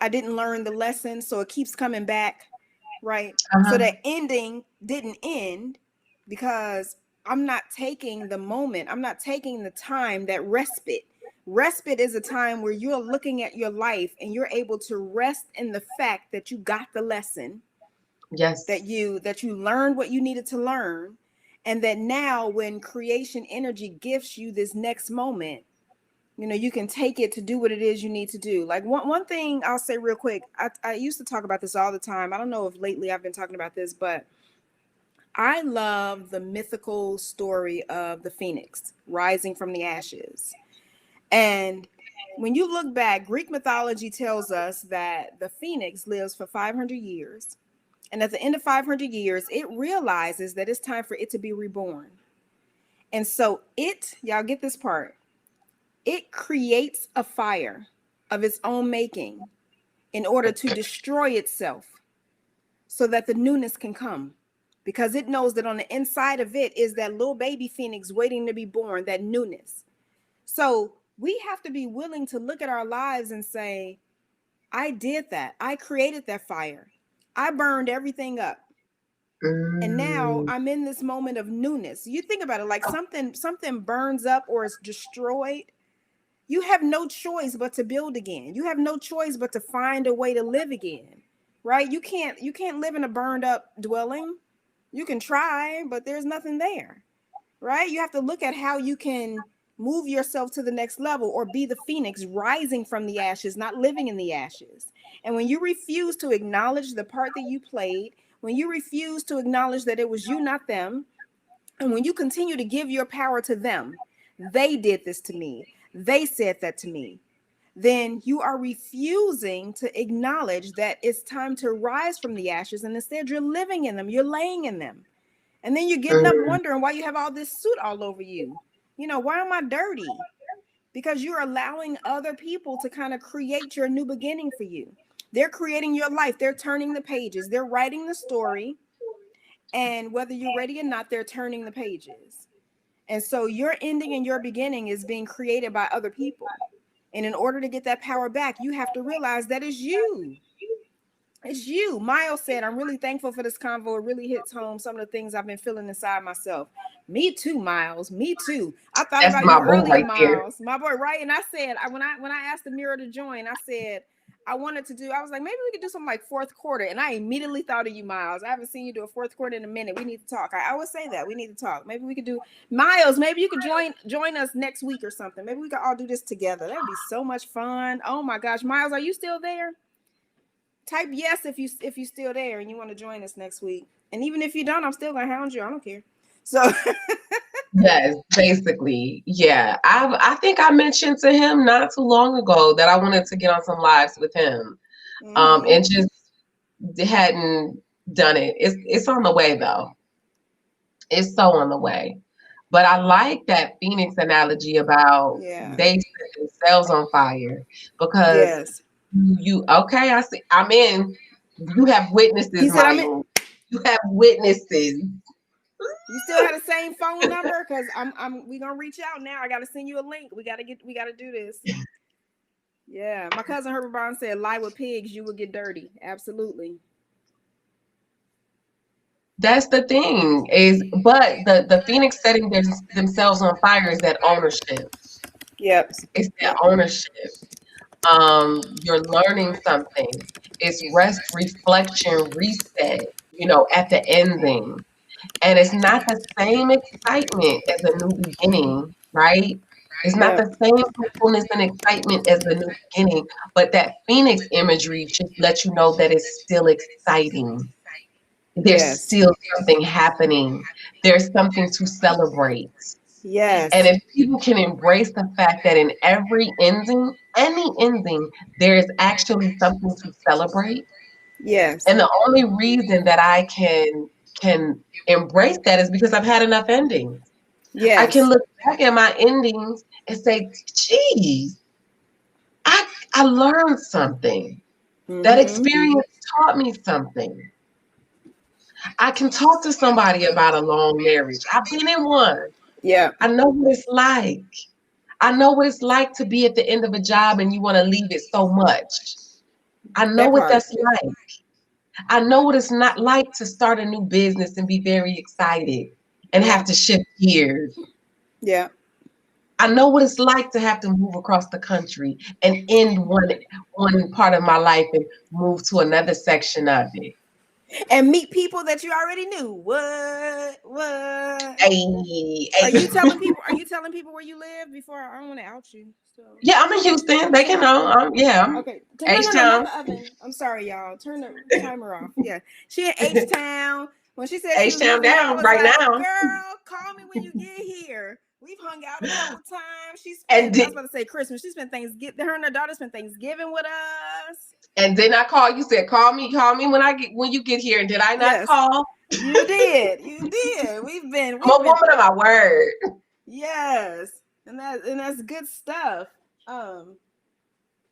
A: I didn't learn the lesson, so it keeps coming back, right? So
B: Uh-huh.
A: the ending didn't end because I'm not taking the moment. I'm not taking the time, that respite. Respite is a time where you're looking at your life and you're able to rest in the fact that you got the lesson,
B: Yes.
A: that you learned what you needed to learn, and that now when creation energy gifts you this next moment, you can take it to do what it is you need to do. Like one thing I'll say real quick, I used to talk about this all the time. I don't know if lately I've been talking about this, but I love the mythical story of the phoenix rising from the ashes. And when you look back, Greek mythology tells us that the phoenix lives for 500 years. And at the end of 500 years, it realizes that it's time for it to be reborn. And so y'all get this part, it creates a fire of its own making in order to destroy itself so that the newness can come. Because it knows that on the inside of it is that little baby phoenix waiting to be born, that newness. So we have to be willing to look at our lives and say, I did that. I created that fire. I burned everything up. And now
B: Mm,
A: I'm in this moment of newness. You think about it, like something burns up or is destroyed. You have no choice but to build again. You have no choice but to find a way to live again. Right? You can't live in a burned up dwelling. You can try, but there's nothing there. Right? You have to look at how you can move yourself to the next level or be the phoenix rising from the ashes, not living in the ashes. And when you refuse to acknowledge the part that you played, when you refuse to acknowledge that it was you, not them, and when you continue to give your power to them, they did this to me, they said that to me, then you are refusing to acknowledge that it's time to rise from the ashes. And instead, you're living in them, you're laying in them. And then you're getting up
B: mm,
A: wondering why you have all this soot all over you. Why am I dirty? Because you're allowing other people to kind of create your new beginning for you. They're creating your life, they're turning the pages, they're writing the story. And whether you're ready or not, they're turning the pages. And so your ending and your beginning is being created by other people. And in order to get that power back, you have to realize that it's you. It's you. Miles said, I'm really thankful for this convo. It really hits home some of the things I've been feeling inside myself. Me too, Miles. Me too. I thought
B: that's
A: about
B: my
A: you
B: boo
A: earlier,
B: right there.
A: Miles. My boy, right? And I said, when I asked the mirror to join, I said, I was like, maybe we could do something like fourth quarter. And I immediately thought of you, Miles. I haven't seen you do a fourth quarter in a minute. We need to talk. I always say that. We need to talk. Maybe we could do Miles, maybe you could join us next week or something. Maybe we could all do this together. That'd be so much fun. Oh my gosh. Miles, are you still there? Type yes if you still there and you want to join us next week. And even if you don't, I'm still gonna hound you. I don't care. So
B: Yes, basically. Yeah. I think I mentioned to him not too long ago that I wanted to get on some lives with him.
A: mm-hmm.
B: And just hadn't done it. It's on the way though. It's so on the way. But I like that Phoenix analogy about
A: Yeah.
B: they set themselves on fire because
A: Yes.
B: you okay, I see I'm in. You have witnesses,
A: He said, I'm in.
B: Miles. You have witnesses.
A: You still have the same phone number? Because we gonna reach out now. I gotta send you a link. We gotta do this. Yeah. My cousin Herbert Bond said, lie with pigs, you will get dirty. Absolutely.
B: That's the thing is, but the Phoenix setting themselves on fire is that ownership.
A: Yep.
B: It's that
A: Yep.
B: ownership. You're learning something. It's rest, reflection, reset. At the ending, and it's not the same excitement as a new beginning, right? It's not
A: Yep.
B: the same hopefulness and excitement as the new beginning, but that Phoenix imagery should let you know that it's still exciting. There's
A: Yes.
B: still something happening. There's something to celebrate. And
A: Yes.
B: if people can embrace the fact that in every ending, any ending, there is actually something to celebrate.
A: Yes.
B: And the only reason that I can embrace that is because I've had enough endings. I can
A: Yes.
B: look back at my endings and say, geez, I I learned something. That
A: Mm-hmm.
B: experience taught me something. I can talk to somebody about a long marriage. I've been in one.
A: Yep.
B: I know what it's like. I know what it's like to be at the end of a job and you want to leave it so much. I know
A: That
B: what
A: part.
B: that's like. I know what it's not like to start a new business and be very excited and have
A: Yeah.
B: to shift gears.
A: Yeah.
B: I know what it's like to have to move across the country and end one part of my life and move to another section of it.
A: And meet people that you already knew. What? What?
B: Hey,
A: Are
B: hey.
A: you telling people? Are you telling people where you live? Before I don't want to out you. So
B: Yeah, I'm in Houston. They can know. Yeah, I'm
A: okay. No,
B: H
A: no, no, not
B: Town.
A: the oven. I'm sorry, y'all. Turn the timer off. Yeah, she in H Town. When she said she
B: H
A: was
B: Town
A: leaving, I
B: down
A: was
B: right
A: like,
B: now.
A: "Girl, call me when you get here." We've hung out a couple times. She spent.
B: And
A: I was
B: did
A: about to say Christmas. She spent Thanksgiving. Her and her daughter spent Thanksgiving with us.
B: and then I call you said call me when you get here. And did I not
A: Yes,
B: call?
A: you did. You did.
B: I'm
A: We've
B: a
A: been.
B: woman of my word.
A: Yes, and that's good stuff.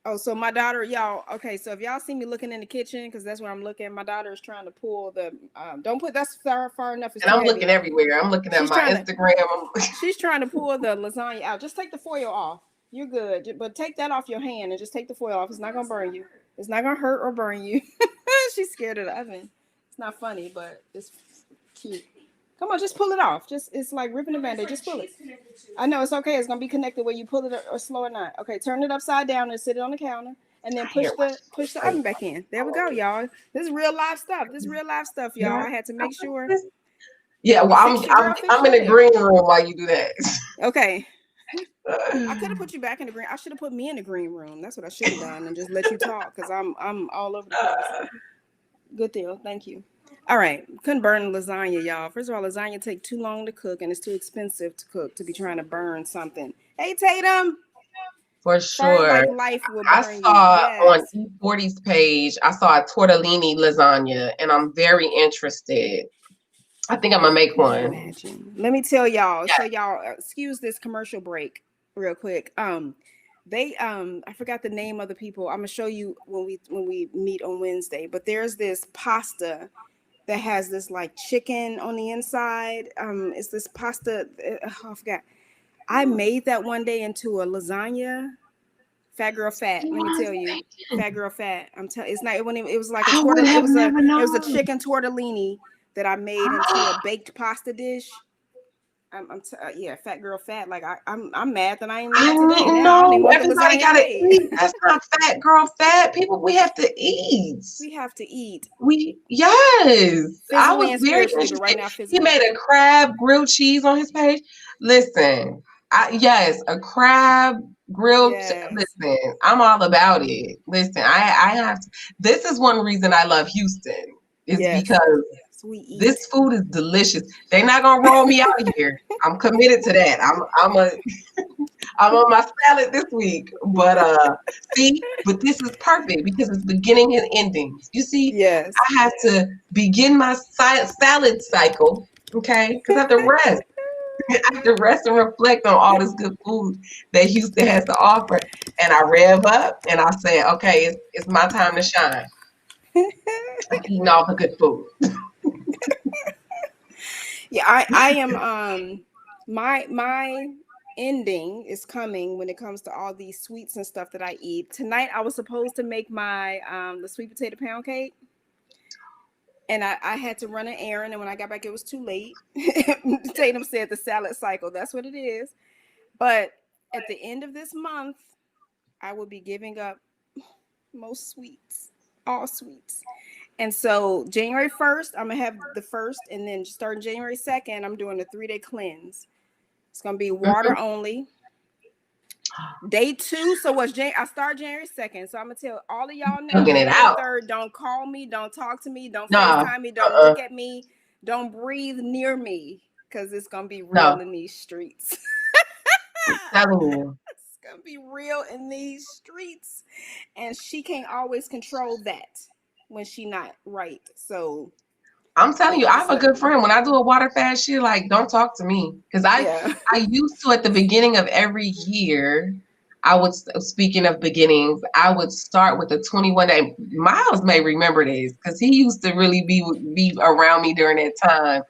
A: Oh, so my daughter, y'all. Okay, so if y'all see me looking in the kitchen, because that's where I'm looking, my daughter is trying to pull the. Don't put that's far enough. It's
B: And
A: too
B: I'm looking
A: heavy.
B: everywhere. I'm looking at
A: She's
B: my
A: trying to.
B: Instagram.
A: She's trying to pull the lasagna out. Just take the foil off. You're good, but take that off your hand and just take the foil off. It's not gonna burn you. It's not gonna hurt or burn you. She's scared of the oven. It's not funny, but it's cute. Come on, just pull it off. Just it's like ripping a band-aid. Just pull it. I know it's okay. It's gonna be connected whether you pull it or slow or not. Okay, turn it upside down and sit it on the counter, and then
B: Here, watch
A: push the
B: this.
A: oven back in. There we go, y'all. This is real live stuff. This is real live stuff, y'all.
B: Yeah.
A: I had to make sure.
B: Yeah, well,
A: Okay, fix your girl. Fix
B: I'm
A: your
B: in the
A: hair.
B: green room while you do that.
A: Okay, I could have put you back in the green. I should have put me in the green room. That's what I should have done, and just let you talk because I'm all over the place. Good deal. Thank you. All right. Couldn't burn lasagna, y'all. First of all, lasagna take too long to cook and it's too expensive to cook to be trying to burn something. Hey Tatum.
B: For
A: Far
B: sure.
A: like life will
B: I
A: burn you.
B: saw on
A: Yes.
B: E40's page, I saw a tortellini lasagna, and I'm very interested. I think I'm gonna make
A: Could you
B: one.
A: imagine? Let me tell y'all.
B: Yeah.
A: So y'all excuse this commercial break real quick. They I forgot the name of the people. I'm gonna show you when we meet on Wednesday. But there's this pasta that has this like chicken on the inside. It's this pasta. Oh, I forgot. I made that one day into a lasagna. Fat girl fat. Let me tell you, fat girl fat. I'm telling. It's not when it was like a
B: I would
A: torta.
B: have never
A: It was a
B: known.
A: chicken tortellini that I made into a baked pasta dish. Yeah, fat girl fat. Like I'm mad that I ain't made
B: I
A: it today.
B: didn't
A: Now I don't even
B: know.
A: want the
B: Everybody
A: lasagna I
B: gotta
A: made.
B: eat. That's not fat girl fat. People, we have to eat.
A: We have to eat
B: Yes. I
A: physically
B: was
A: and
B: very
A: spiritually, but right
B: interested.
A: now
B: He
A: physically.
B: made a crab grilled cheese on his page. Listen, yes, a crab
A: Yes,
B: listen, I'm all about it. Listen, I have to, this is one reason I love Houston is
A: yes,
B: because
A: yes. We
B: this
A: eat.
B: food is delicious. They're not gonna roll me out here. I'm committed to that. I'm on my salad this week. But but this is perfect because it's beginning and endings. You see,
A: Yes.
B: I have to begin my salad cycle, okay? Because I have to rest. I have to rest and reflect on all this good food that Houston has to offer. And I rev up and I say, okay, it's my time to shine. I'm eating all the good food.
A: Yeah, I am my ending is coming when it comes to all these sweets and stuff that I eat. Tonight I was supposed to make my the sweet potato pound cake, and I had to run an errand, and when I got back it was too late. Tatum said the salad cycle, that's what it is. But at the end of this month, I will be giving up most sweets, all sweets. And so January 1st, I'm gonna have the first, and then starting January 2nd, I'm doing a 3-day cleanse. It's gonna be
B: Mhm.
A: water only. Day 2, so what's I start January 2nd. So I'm gonna tell all of y'all now,
B: Thugging it
A: January
B: out.
A: 3rd, don't call me, don't talk to me, don't
B: Nah,
A: FaceTime me, don't
B: uh-uh,
A: look at me, don't breathe near me, because it's gonna be real
B: no.
A: in these streets.
B: I'm telling you.
A: It's gonna be real in these streets. And she can't always control that when she not right. So
B: I'm telling you,
A: yeah,
B: I have
A: just
B: a
A: let
B: good friend. When I do a water fast, she like, don't talk to me. Because
A: yeah.
B: I used to at the beginning of every year, speaking of beginnings, I would start with a 21 day. Miles may remember this because he used to really be around me during that time.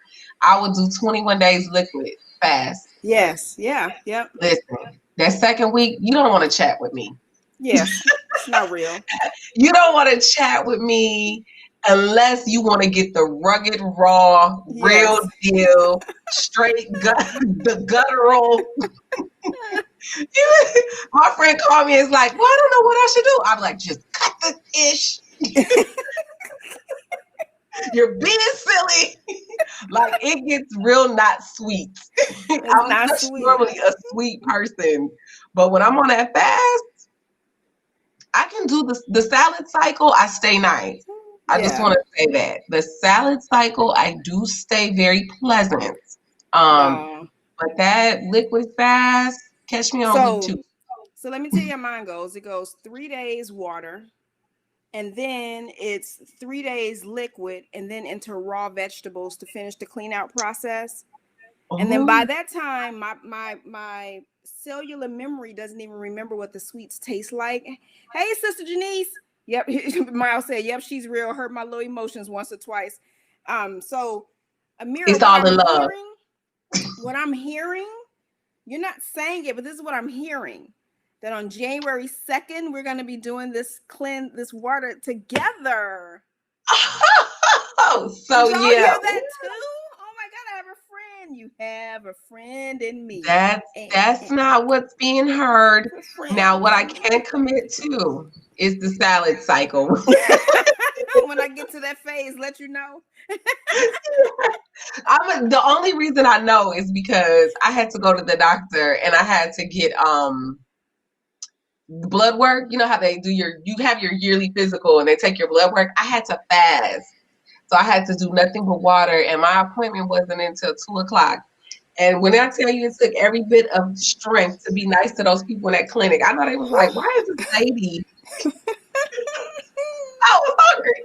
B: I would do 21 days liquid fast.
A: Yes. Yeah. Yep.
B: Listen. That second week, you don't want to chat with me.
A: Yes, it's not real.
B: You don't want to chat with me unless you want to get the rugged, raw, real
A: Yes.
B: deal, straight the guttural. My friend called me and is like, well, I don't know what I should do. I'm like, just cut the ish. You're being silly. Like, it gets real not sweet.
A: It's
B: I'm
A: not
B: such
A: sweet.
B: normally a sweet person. But when I'm on that fast, I can do the salad cycle. I stay nice. I just
A: Yeah.
B: want to say that the salad cycle, I do stay very pleasant. Um,
A: Wow.
B: but that liquid fast, catch me on week
A: So,
B: 2.
A: so let me tell you how mine goes. It goes 3 days water, and then it's 3 days liquid, and then into raw vegetables to finish the clean out process. And then by
B: Oh,
A: that time, my cellular memory doesn't even remember what the sweets taste like. Hey, Sister Janice. Yep. Miles said, "Yep, she's real." Hurt my little emotions once or twice. So Amira,
B: it's
A: what
B: all
A: I'm
B: in love.
A: hearing, what I'm hearing, you're not saying it, but this is what I'm hearing. That on January 2nd, we're gonna be doing this water together. Did
B: So
A: y'all
B: yeah,
A: hear that too? Oh my God, I have a friend. You have a friend in me.
B: that's not what's being heard.
A: A
B: Now,
A: friend.
B: what I can commit to is the salad cycle.
A: When I get to that phase, let you know.
B: The only reason I know is because I had to go to the doctor and I had to get blood work. You know how they do you have your yearly physical and they take your blood work. I had to fast. So I had to do nothing but water and my appointment wasn't until 2 o'clock. And when I tell you it took every bit of strength to be nice to those people in that clinic, I know they was like, why is this lady? I was hungry.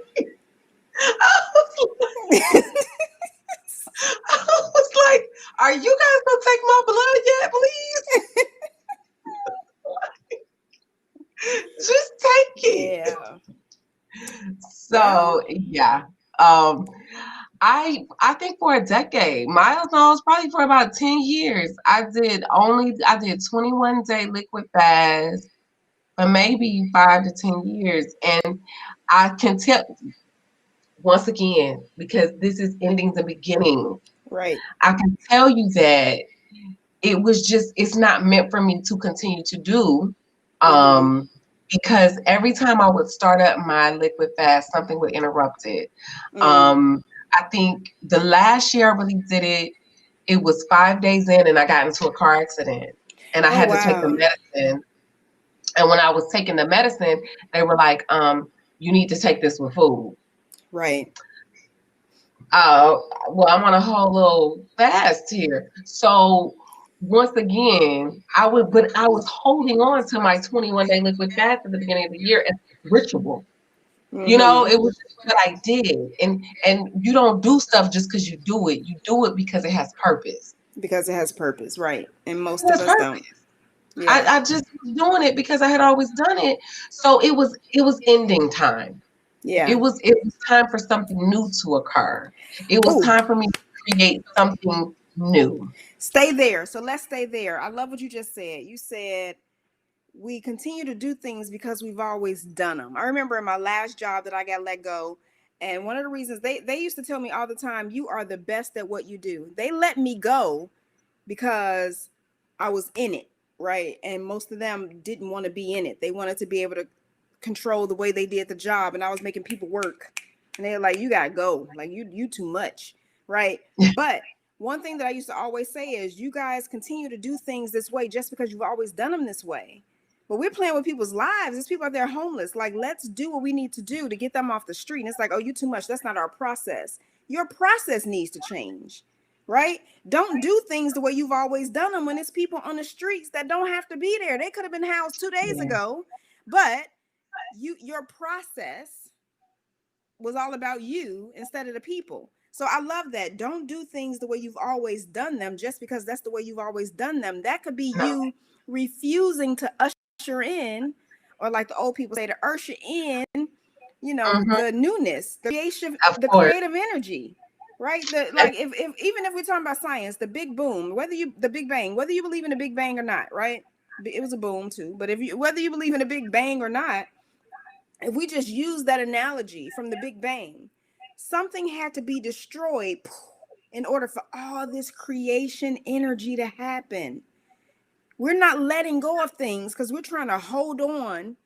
B: I was like, I was like, are you guys gonna take my blood yet, please? Just take it.
A: Yeah. Well,
B: So yeah. Um I think for a decade, milestones probably for about 10 years. I did 21-day liquid fast for maybe 5 to 10 years. And I can tell once again, because this is endings and beginnings,
A: right.
B: I can tell you that it's not meant for me to continue to do.
A: Mm-hmm.
B: Um, because every time I would start up my liquid fast, something would interrupt it.
A: Mm.
B: Um, I think the last year I really did it, it was 5 days in and I got into a car accident and I
A: Oh
B: had to take the
A: wow.
B: medicine. And when I was taking the medicine, they were like, you need to take this with food.
A: Right.
B: Uh, well, I'm on a whole little fast here. So once again, but I was holding on to my 21-day liquid fast at the beginning of the year as a ritual. You know,
A: Mm-hmm.
B: it was just what I did. And you don't do stuff just because you do it. You do it because it has purpose.
A: Because it has purpose, right? And
B: It
A: most of
B: has
A: us
B: purpose.
A: don't. Yeah.
B: I just was doing it because I had always done it. So it was ending time.
A: Yeah.
B: It was time for something new to occur. It was
A: Oh,
B: time for me to create something new.
A: stay there. So let's stay there. I love what you just said. You said we continue to do things because we've always done them. I remember in my last job that I got let go, and one of the reasons they used to tell me all the time, you are the best at what you do. They let me go because I was in it, right? And most of them didn't want to be in it. They wanted to be able to control the way they did the job, and I was making people work. And they're like, you gotta go. Like you too much, right? But one thing that I used to always say is you guys continue to do things this way just because you've always done them this way. But we're playing with people's lives. There's people out there homeless. Like, let's do what we need to do to get them off the street. And it's like, oh, you too much. That's not our process. Your process needs to change, right? Don't do things the way you've always done them when it's people on the streets that don't have to be there. They could have been housed 2 days
B: Yeah.
A: ago, but your process was all about you instead of the people. So I love that. Don't do things the way you've always done them just because that's the way you've always done them. That could be
B: No.
A: you refusing to usher in, or like the old people say, to usher in,
B: Hmm.
A: the newness, the creation,
B: Of
A: the
B: course.
A: creative energy. Right? The
B: And
A: like if even if we're talking about science, the big boom, the Big Bang, whether you believe in the Big Bang or not, right? It was a boom too. But if you, whether you believe in a big bang or not, if we just use that analogy from the big bang, something had to be destroyed in order for all this creation energy to happen. We're not letting go of things because we're trying to hold on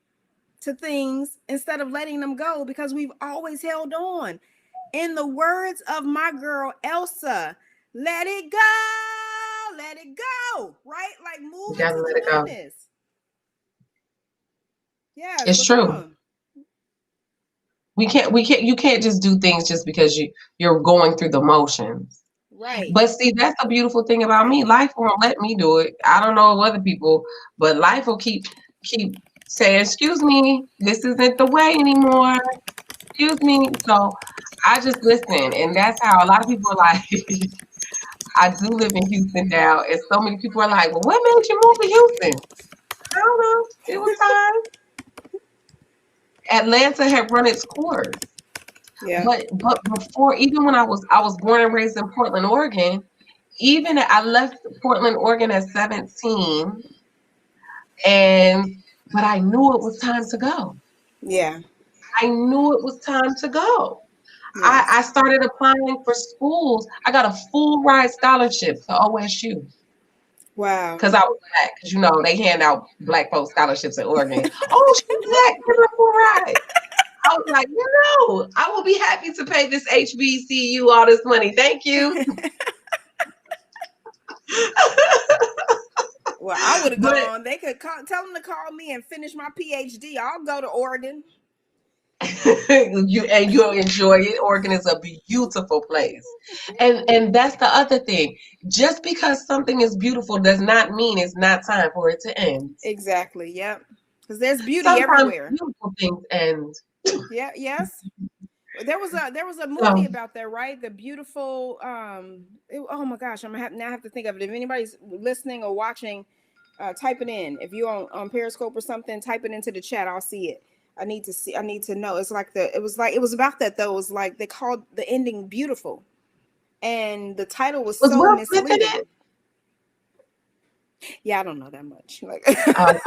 A: to things instead of letting them go because we've always held on. In the words of my girl Elsa, let it go, let it go, right? Like
B: You
A: move
B: gotta
A: into
B: let
A: the
B: it go.
A: newness. Yes,
B: It's
A: but come
B: true.
A: on.
B: We can't you can't just do things just because you're going through the motions.
A: Right.
B: But see, that's the beautiful thing about
A: Thank
B: me.
A: you.
B: Life won't let me do it. I don't know other people, but life will keep saying, "Excuse me, this isn't the way anymore. Excuse me." So I just listen, and that's how a lot of people are like. I do live in Houston now, and so many people are like, "Well, what made you move to Houston?" I don't know. It was time. Atlanta had run its course.
A: Yeah.
B: But before, even when I was born and raised in Portland, Oregon, even I left Portland, Oregon at 17, and but I knew it was time to go.
A: Yeah.
B: I knew it was time to go. I
A: Yes.
B: started applying for schools. I got a full ride scholarship to OSU
A: Wow.
B: because I was black. Because they hand out black folk scholarships in Oregon. Oh, she's black, give her a full ride. I was like, I will be happy to pay this HBCU all this money. Thank you.
A: Well, I would have
B: But
A: gone. They could tell them to call me and finish my PhD. I'll go to Oregon.
B: you'll enjoy it. Oregon is a beautiful place. And that's the other thing. Just because something is beautiful does not mean it's not time for it to end.
A: Exactly. Yep. Because there's beauty
B: Sometimes
A: everywhere.
B: beautiful things end.
A: Yeah. Yes. There was a movie
B: So
A: about that, right? The beautiful. Oh my gosh, now have to think of it. If anybody's listening or watching, type it in. If you're on Periscope or something, type it into the chat. I'll see it. I need to see. I need to know. It's like the. It was like it was about that though. It was like they called the ending beautiful, and the title was
B: was
A: so
B: Will Smith in it?
A: misleading. Yeah, I don't know that much. Like,
B: Okay.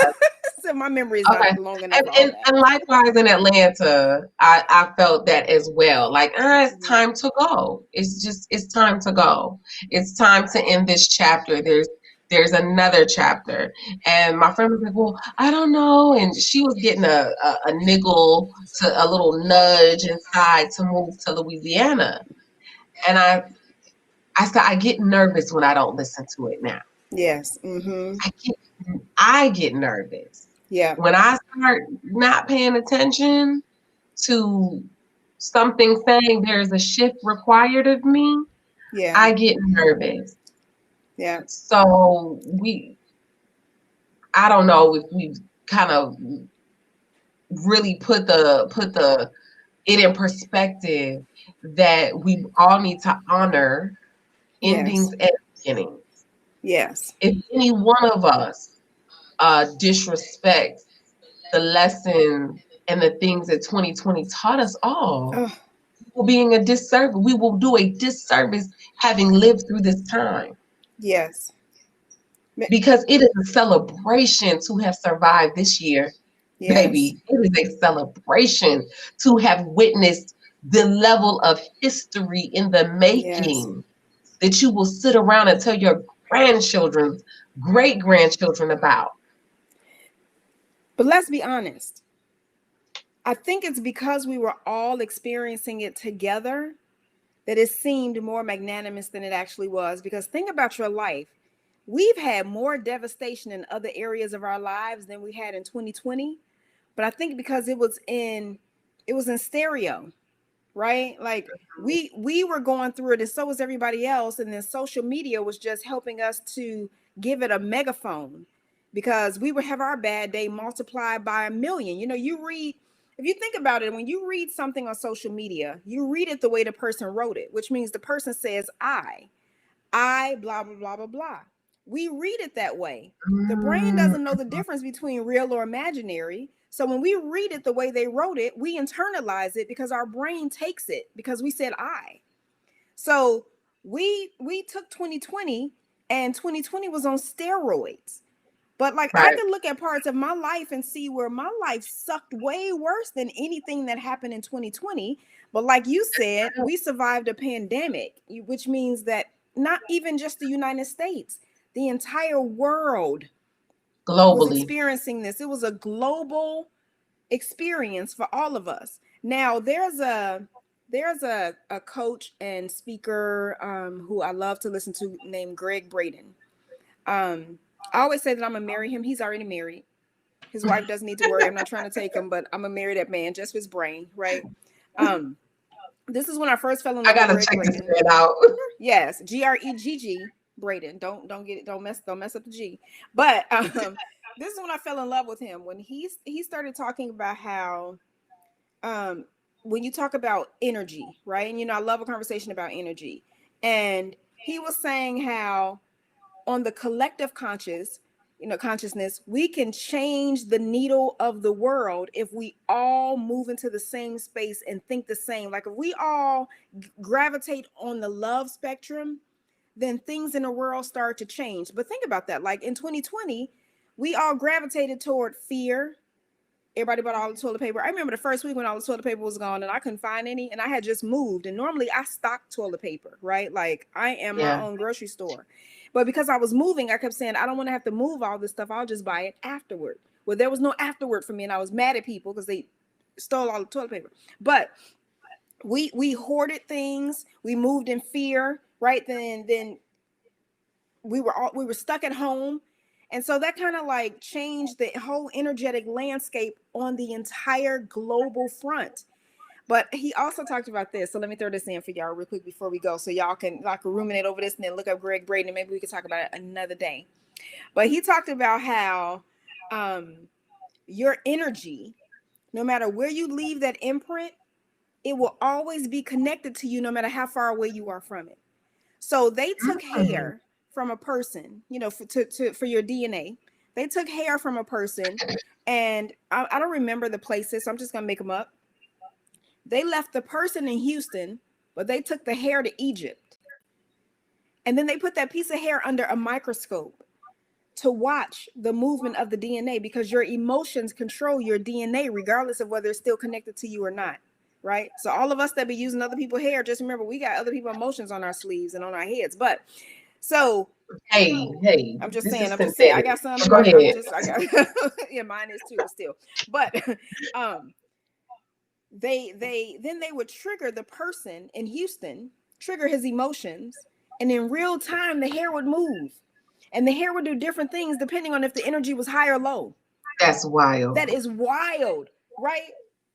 A: so my memory is not
B: Okay.
A: long enough
B: And,
A: for all
B: and,
A: that.
B: and likewise in Atlanta, I felt that as well. Like, it's
A: Mhm.
B: time to go. It's time to go. It's time to end this chapter. There's another chapter. And my friend was like, well, I don't know. And she was getting a niggle to a little nudge inside to move to Louisiana. And I said, I get nervous when I don't listen to it now.
A: Yes. Mm-hmm.
B: I get I get nervous.
A: Yeah.
B: When I start not paying attention to something saying there's a shift required of me,
A: Yeah.
B: I get nervous.
A: Yeah.
B: So I don't know if we kind of really put the it in perspective that we all need to honor
A: Yes.
B: endings and beginnings.
A: Yes.
B: If any one of us disrespects the lesson and the things that 2020 taught us all,
A: Oh,
B: will being a disservice. We will do a disservice having lived through this time
A: yes.
B: because it is a celebration to have survived this year,
A: Yes.
B: baby. It is a celebration to have witnessed the level of history in the
A: Yes.
B: making that you will sit around and tell your grandchildren's great grandchildren about.
A: But let's be honest. I think it's because we were all experiencing it together that it seemed more magnanimous than it actually was. Because think about your life. We've had more devastation in other areas of our lives than we had in 2020. But I think because it was in stereo, right? Like we were going through it and so was everybody else, and then social media was just helping us to give it a megaphone because we would have our bad day multiplied by a million. You read, if you think about it, when you read something on social media, you read it the way the person wrote it, which means the person says I blah blah blah blah blah. We read it that way. The brain
B: Mm,
A: doesn't know the difference between real or imaginary. So when we read it the way they wrote it, we internalize it because our brain takes it because we said I. So we took 2020 and 2020 was on steroids. But like I
B: Right.
A: can look at parts of my life and see where my life sucked way worse than anything that happened in 2020. But like you said, we survived a pandemic, which means that not even just the United States, the entire world was
B: Globally.
A: experiencing this. It was a global experience for all of us. Now there's a coach and speaker who I love to listen to named Greg Braden. I always say that I'm gonna marry him. He's already married. His wife doesn't need to worry. I'm not trying to take him, but I'm gonna marry that man just for his brain, right? Um, this is when I first fell in
B: I
A: love with
B: gotta
A: Greg
B: check this
A: Braden.
B: man out.
A: Yes, Gregg Braden. Don't get it. Don't mess up the G. But this is when I fell in love with him when he started talking about how um when you talk about energy, right? And I love a conversation about energy. And he was saying how on the collective consciousness, we can change the needle of the world if we all move into the same space and think the same. Like if we all gravitate on the love spectrum, then things in the world start to change. But think about that. Like in 2020, we all gravitated toward fear. Everybody bought all the toilet paper. I remember the first week when all the toilet paper was gone and I couldn't find any, and I had just moved. And normally I stock toilet paper, right? Like I am my
B: Yeah.
A: own grocery store. But because I was moving, I kept saying, I don't want to have to move all this stuff. I'll just buy it afterward. Well, there was no afterward for me, and I was mad at people because they stole all the toilet paper. But we hoarded things. We moved in fear, right? Then we were stuck at home, and so that kind of like changed the whole energetic landscape on the entire global front. But he also talked about this, so let me throw this in for y'all real quick before we go, so y'all can like ruminate over this and then look up Greg Braden, and maybe we can talk about it another day. But he talked about how your energy, no matter where you leave that imprint, it will always be connected to you no matter how far away you are from it. So they took
B: Mm.
A: hair from a person, for your DNA. They took hair from a person, and I don't remember the places, so I'm just gonna make them up. They left the person in Houston, but they took the hair to Egypt, and then they put that piece of hair under a microscope to watch the movement of the DNA, because your emotions control your DNA regardless of whether it's still connected to you or not. Right. So all of us that be using other people's hair, just remember we got other people's emotions on our sleeves and on our heads. But so
B: Hey,
A: I'm just
B: this
A: saying,
B: is
A: I
B: synthetic.
A: got some
B: But go
A: too.
B: ahead.
A: I got yeah, mine is too, but still. But um they would trigger the person in Houston, trigger his emotions, and in real time the hair would move. And the hair would do different things depending on if the energy was high or low.
B: That's wild.
A: That is wild, right?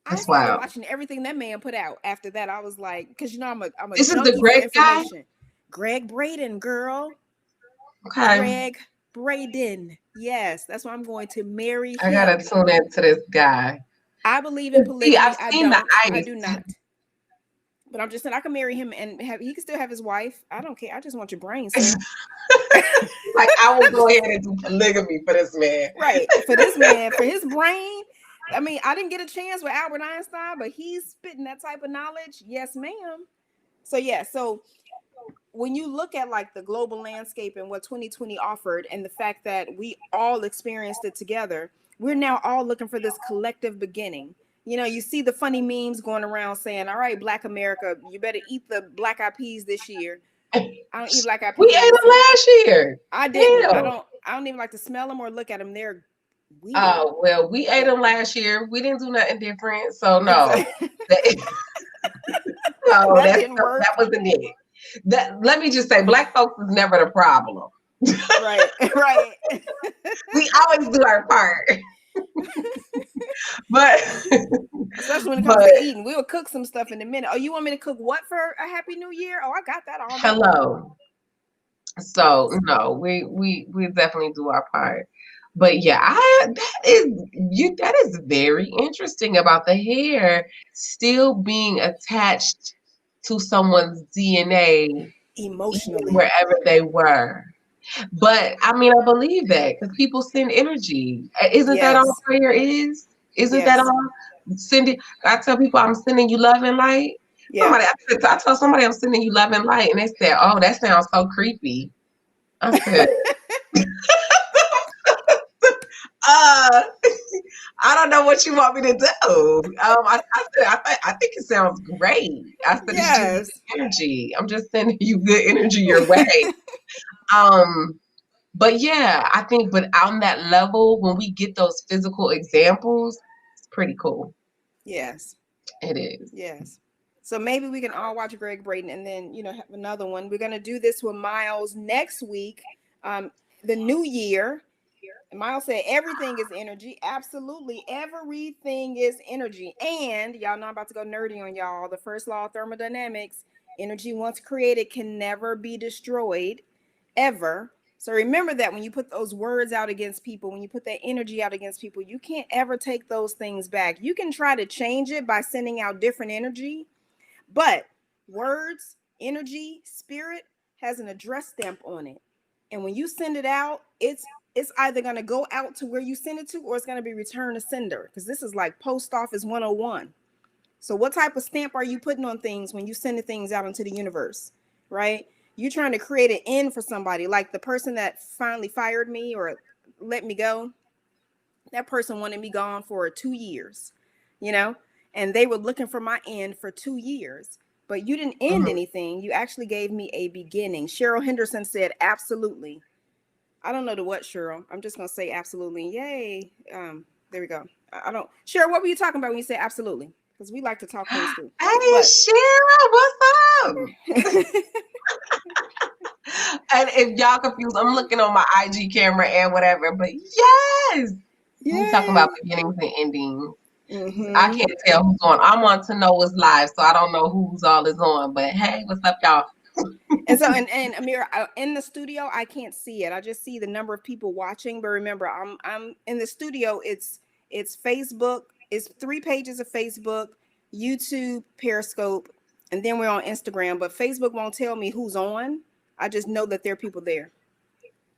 A: I
B: That's
A: started
B: wild.
A: watching everything that man put out after that. I was like, because I'm a
B: This is the
A: junkie for
B: great guy.
A: information. Greg Braden, girl.
B: Okay.
A: Greg Braden. Yes, that's why I'm going to marry
B: I gotta
A: him.
B: tune into this guy.
A: I believe in
B: See, I've
A: polygamy. I
B: seen the
A: don't. I
B: ice.
A: do not. But I'm just saying I can marry him and he can still have his wife. I don't care. I just want your brain, sir.
B: Like I will go ahead and do polygamy for this man.
A: Right. For this man, for his brain. I mean, I didn't get a chance with Albert Einstein, but he's spitting that type of knowledge. Yes, ma'am. So yeah, so when you look at like the global landscape and what 2020 offered and the fact that we all experienced it together, we're now all looking for this collective beginning. You see the funny memes going around saying, all right, Black America, you better eat the black eyed peas this year. I don't eat black eyed
B: We ate
A: peas.
B: them last year.
A: I didn't.
B: Hell.
A: I don't even like to smell them or look at them. They're weird.
B: Oh well, we ate
A: But
B: them last year. We didn't do nothing different, so no.
A: exactly.
B: That, no,
A: That didn't work.
B: that wasn't it. That let me just say, Black folks is never the problem.
A: Right. Right.
B: We always do our part, but
A: Especially when it comes
B: but
A: to eating. We'll cook some stuff in a minute. Oh, you want me to cook what for a happy new year? Oh, I got that all day.
B: hello. So no, we definitely do our part. But yeah, that is very interesting about the hair still being attached to someone's DNA
A: Emotionally.
B: wherever they were. But I mean, I believe that because people send energy. Isn't that all
A: Yes.
B: prayer is? Isn't that
A: Yes.
B: all? Sending. I tell people I'm sending you love and light.
A: Yeah.
B: I told somebody I'm sending you love and light, and they said, "Oh, that sounds so creepy." I said, don't know what you want me to do. I said I think it sounds great. I said it's just
A: Yes.
B: good energy. I'm just sending you good energy your way. Um, but yeah, I think, but on that level, when we get those physical examples, it's pretty cool.
A: Yes.
B: It is.
A: Yes. So maybe we can all watch Greg Braden and then, have another one. We're going to do this with Miles next week, the new year. And Miles said everything is energy. Absolutely. Everything is energy. And y'all know I'm about to go nerdy on y'all. The first law of thermodynamics, energy once created can never be destroyed, ever. So remember that when you put those words out against people, when you put that energy out against people, you can't ever take those things back. You can try to change it by sending out different energy, but words, energy, spirit has an address stamp on it. And when you send it out, it's either going to go out to where you send it to, or it's going to be returned to sender, because this is like post office 101. So what type of stamp are you putting on things when you send the things out into the universe, right? You're trying to create an end for somebody, like the person that finally fired me or let me go. That person wanted me gone for 2 years, you know, and they were looking for my end for 2 years. But you didn't end
B: Mhm.
A: anything. You actually gave me a beginning. Cheryl Henderson said, absolutely. I don't know the what, Cheryl. I'm just gonna say absolutely. Yay. There we go. I don't. Cheryl, what were you talking about when you say absolutely? Because we like to talk things through.
B: Hey,
A: But
B: Shira, what's up? And if y'all confused, I'm looking on my IG camera and whatever. But yes, we talking about
A: yay.
B: beginnings and endings. I
A: Mm-hmm.
B: can't tell who's on. I'm on to know it's live, so I don't know who's all is on. But hey, what's up, y'all?
A: And so, and Amir, in the studio, I can't see it. I just see the number of people watching. But remember, I'm in the studio. It's Facebook. It's 3 pages of Facebook, YouTube, Periscope, and then we're on Instagram. But Facebook won't tell me who's on. I just know that there are people there.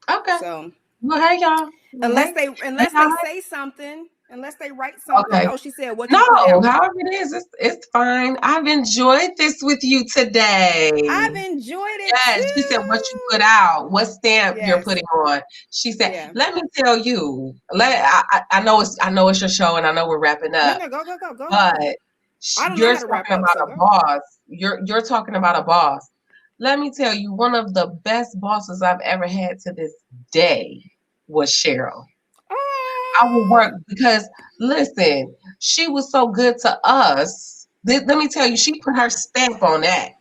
B: Okay.
A: So
B: Well, hey, y'all.
A: unless
B: Hey,
A: they
B: hey,
A: unless
B: y'all.
A: they say something, unless they write something.
B: Okay.
A: Oh, she said what
B: No,
A: you put out.
B: however it is, it's fine. I've enjoyed this with you today.
A: I've enjoyed it
B: Yes, she said what you put
A: too.
B: out, what stamp you're
A: Yes.
B: putting on. She said,
A: Yeah.
B: "Let me tell you. I know it's your show, and I know we're wrapping
A: No,
B: up,
A: no, go, go, go, go, go.
B: but
A: I don't know
B: you're
A: how to wrap
B: talking
A: up,
B: about
A: so
B: a
A: go.
B: boss. You're talking about a boss. Let me tell you, one of the best bosses I've ever had to this day was Cheryl. I will
A: Oh.
B: work because listen, she was so good to us. Let me tell you, she put her stamp on that.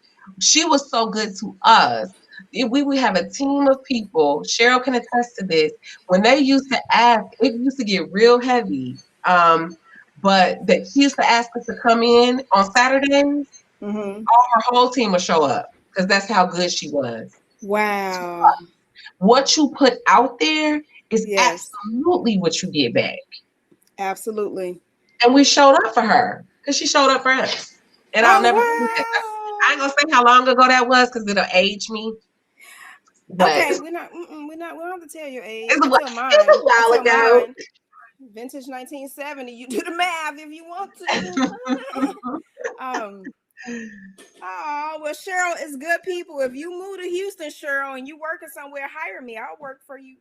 B: She was so good to us. We would have a team of people. Cheryl can attest to this. When they used to ask, it used to get real heavy. But that she used to ask us to come in on Saturdays.
A: Mm-hmm.
B: Her whole team would show up because that's how good she was.
A: Wow.
B: What you put out there is
A: Yes,
B: absolutely what you get back.
A: absolutely.
B: And we showed up for her because she showed up for us. And I'll never forget that. I ain't
A: Oh
B: gonna say how long ago that was because it'll age me,
A: wow.
B: but
A: Okay, we're not. We don't have to tell your age.
B: it's
A: I tell
B: it's a
A: mine. I
B: while
A: tell
B: ago.
A: mine. Vintage 1970. You do the math if you want to. um. Oh well, Cheryl is good people. If you move to Houston, Cheryl, and you working somewhere, hire me. I'll work for you.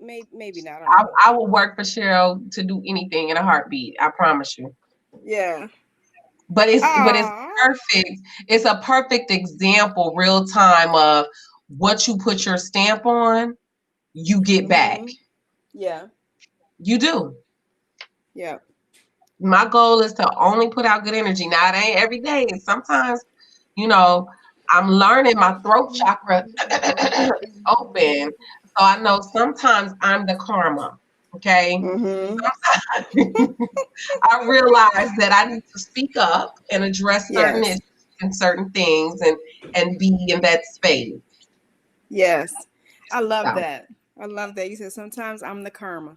A: Maybe not. I don't
B: I,
A: know.
B: I will work for Cheryl to do anything in a heartbeat. I promise you.
A: Yeah.
B: But it's
A: Oh.
B: perfect. It's a perfect example, real time of what you put your stamp on, you get back.
A: Mm-hmm. Yeah.
B: You do.
A: Yeah.
B: My goal is to only put out good energy. Now it ain't every day. Sometimes, you know, I'm learning my throat chakra is open. So I know sometimes I'm the karma. Okay.
A: Mm-hmm.
B: I realize that I need to speak up and address certain
A: Yes.
B: issues and certain things and be in that space.
A: Yes. I love
B: So
A: that. I love that. You said sometimes I'm the karma.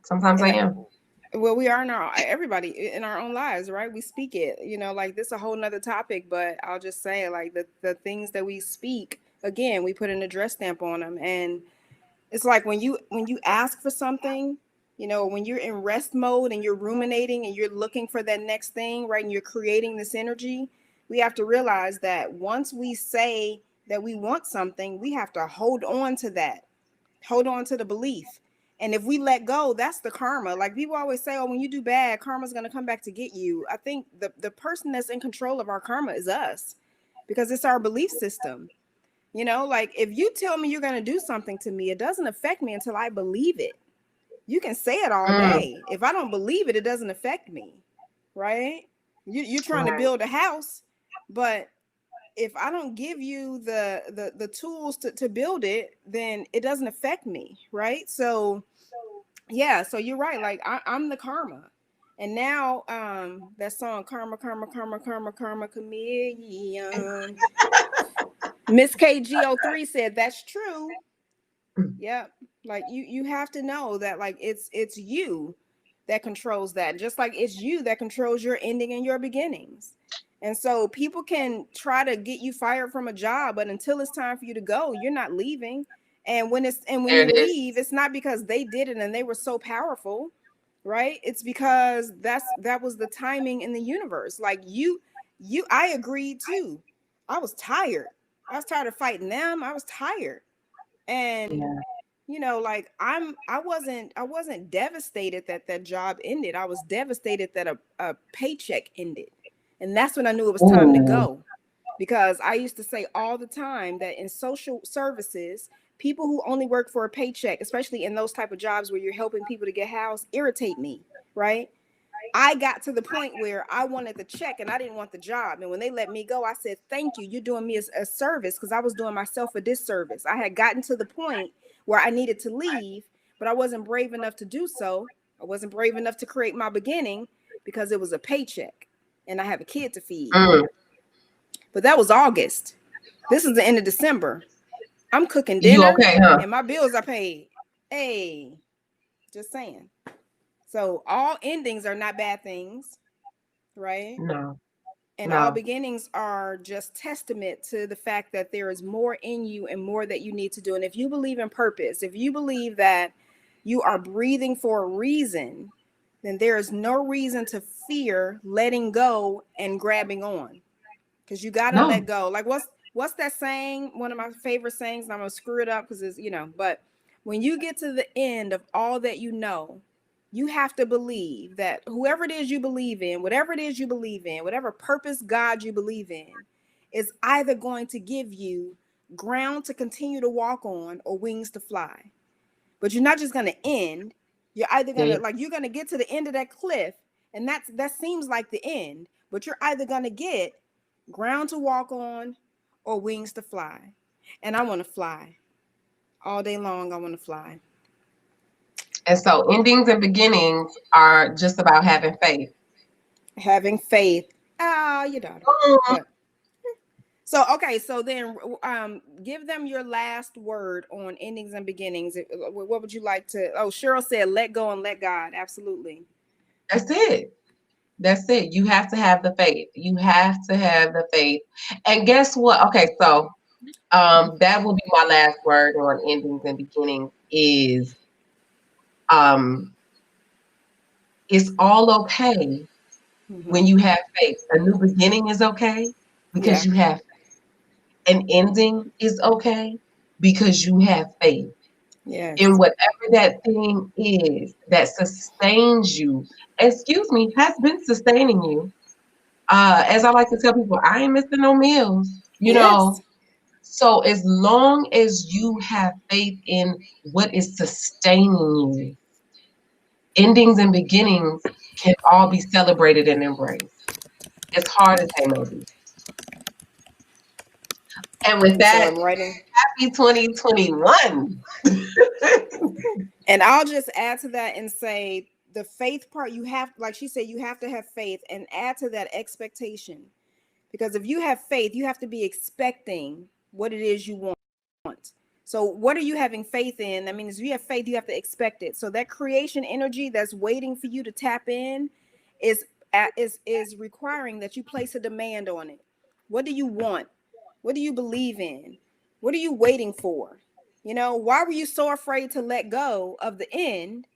B: sometimes I
A: And
B: am.
A: well, we are in our everybody in our own lives, right? We speak it, like this is a whole nother topic, but I'll just say like the things that we speak, again, we put an address stamp on them. And it's like when you ask for something, when you're in rest mode and you're ruminating and you're looking for that next thing, right? And you're creating this energy, we have to realize that once we say that we want something, we have to hold on to that. Hold on to the belief. And if we let go, that's the karma. Like people always say, oh, when you do bad, karma's going to come back to get you. I think the person that's in control of our karma is us, because it's our belief system. You know, like if you tell me you're going to do something to me, it doesn't affect me until I believe it. You can say it all
B: Mm,
A: day. If I don't believe it, it doesn't affect me. Right? You're trying to
B: right.
A: build a house, but if I don't give you the tools to build it, then it doesn't affect me. Right? So yeah, so you're right. Like I'm the karma. And now that song Karma, Karma, Karma, Karma, Karma Chameleon. Miss KGO3 said that's true. Yep. Like you have to know that like it's you that controls that. Just like it's you that controls your ending and your beginnings. And so people can try to get you fired from a job, but until it's time for you to go, you're not leaving. And when
B: There
A: you
B: it is.
A: leave, it's not because they did it and they were so powerful, right? It's because that was the timing in the universe. Like you I agreed too. I was tired. I was tired of fighting them. I was tired. And
B: Yeah.
A: you know, like I wasn't devastated that that job ended. I was devastated that a paycheck ended. And that's when I knew it was time to
B: Ooh,
A: go. Because I used to say all the time that in social services, people who only work for a paycheck, especially in those type of jobs where you're helping people to get housed, irritate me, right? I got to the point where I wanted the check and I didn't want the job. And when they let me go, I said, thank you. You're doing me a service, because I was doing myself a disservice. I had gotten to the point where I needed to leave, but I wasn't brave enough to do so. I wasn't brave enough to create my beginning because it was a paycheck and I have a kid to feed.
B: mm.
A: But that was August. This is the end of December. I'm cooking
B: You
A: dinner
B: okay, huh?
A: and my bills are paid. Hey, just saying. So all endings are not bad things, right?
B: No,
A: And all
B: no,
A: beginnings are just testament to the fact that there is more in you and more that you need to do. And if you believe in purpose, if you believe that you are breathing for a reason, then there is no reason to fear letting go and grabbing on, because you got to let
B: no,
A: go. Like what's that saying? One of my favorite sayings, and I'm gonna screw it up because it's, you know, but when you get to the end of all that you know, you have to believe that whoever it is you believe in, whatever it is you believe in, whatever purpose God you believe in, is either going to give you ground to continue to walk on or wings to fly. But you're not just going to end. You're either going
B: yeah,
A: to, like, you're going to get to the end of that cliff, and that seems like the end, but you're either going to get ground to walk on or wings to fly. And I want to fly all day long. I want to fly.
B: and so endings and beginnings are just about having faith.
A: Having faith. Ah, your daughter.
B: Mm,
A: But so okay, so then give them your last word on endings and beginnings. What would you like to? Oh, Cheryl said, "Let go and let God." Absolutely.
B: that's it. That's it. You have to have the faith. You have to have the faith. And guess what? Okay, so that will be my last word on endings and beginnings is um it's all okay when
A: Mm-hmm.
B: you have faith. A new beginning is okay because
A: Yeah.
B: you have an ending is okay because you have faith in
A: Yes.
B: whatever that thing is that sustains you. Excuse me, has been sustaining you. As I like to tell people, I ain't missing no meals, you
A: Yes.
B: know. So as long as you have faith in what is sustaining you, endings and beginnings can all be celebrated and embraced. As hard as they may be. And with
A: And so
B: that,
A: I'm writing.
B: happy 2021.
A: And I'll just add to that and say the faith part, you have, like she said, you have to have faith and add to that expectation. Because if you have faith, you have to be expecting what it is you want. So what are you having faith in? I mean, if you have faith, you have to expect it. So that creation energy that's waiting for you to tap in is is requiring that you place a demand on it. What do you want? What do you believe in? What are you waiting for? You know, why were you so afraid to let go of the end?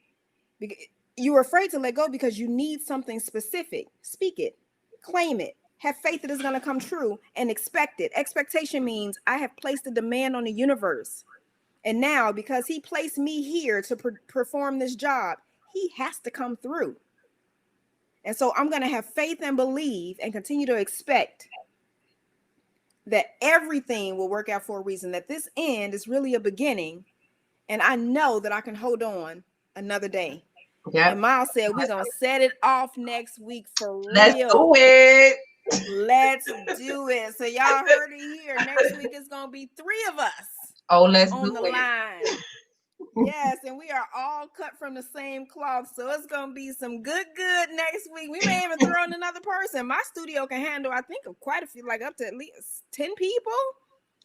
A: You were afraid to let go because you need something specific. Speak it, claim it, have faith that it's going to come true, and expect it. Expectation means I have placed a demand on the universe. And now, because he placed me here to perform this job, he has to come through. And so I'm going to have faith and believe and continue to expect that everything will work out for a reason, that this end is really a beginning. And I know that I can hold on another day.
B: Yep.
A: And Miles said, we're going to set it off next week for
B: Let's
A: real.
B: do it.
A: Let's do it. So y'all heard it here. Next week is going to be 3 of us.
B: Oh, let's
A: on
B: do
A: the
B: it.
A: line. Yes, and we are all cut from the same cloth. So it's going to be some good next week. We may even throw in another person. My studio can handle, I think, of quite a few, like up to at least 10 people.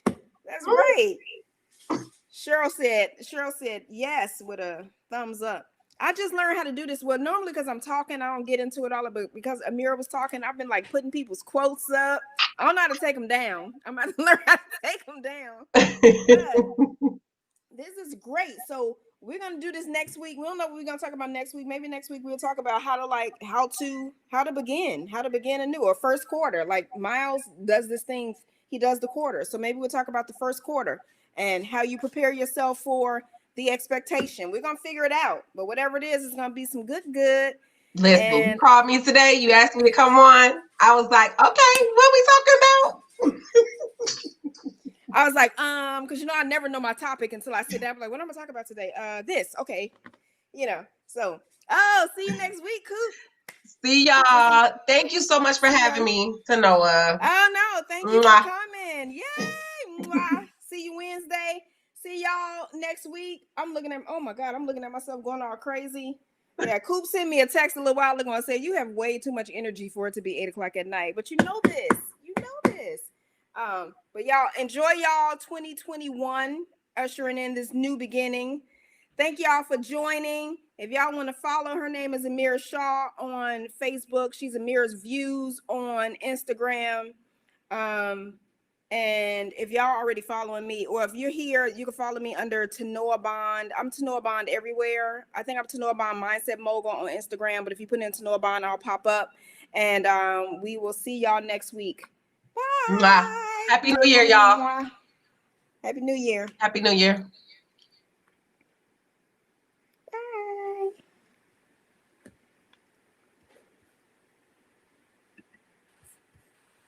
A: That's great. Cheryl said yes with a thumbs up. I just learned how to do this. Well, normally because I'm talking, I don't get into it all, but because Amira was talking, I've been like putting people's quotes up. I don't know how to take them down. I'm about to learn how to take them down. But this is great. So we're gonna do this next week. We don't know what we're gonna talk about next week. Maybe next week we'll talk about how to begin anew, or first quarter. Like Miles does this thing, he does the quarter. So maybe we'll talk about the first quarter and how you prepare yourself for the expectation. We're gonna figure it out. But whatever it is, it's gonna be some good.
B: Listen,
A: And
B: you called me today. You asked me to come on. I was like, okay, what we talking about?
A: I was like, because I never know my topic until I sit down. I'm like, what am I talking about today? This, okay, So, see you next week, Coop.
B: See y'all. Thank you so much for having me, Tanoa.
A: Oh no, thank you for coming. Yay! Mwah. See you Wednesday. See y'all next week. Oh my God, I'm looking at myself going all crazy. Yeah, Coop sent me a text a little while ago and said, you have way too much energy for it to be 8:00 at night. But you know this. But y'all enjoy y'all 2021, ushering in this new beginning. Thank y'all for joining. If y'all want to follow, her name is Amira Shaw on Facebook. She's Amira's Views on Instagram. And if y'all already following me, or if you're here, you can follow me under Tanoa Bond. I'm Tanoa Bond everywhere. I think I'm Tanoa Bond Mindset Mogul on Instagram. But if you put in Tanoa Bond, I'll pop up. And we will see y'all next week. Bye.
B: Happy New Year, y'all.
A: Happy New Year.
B: Happy New Year.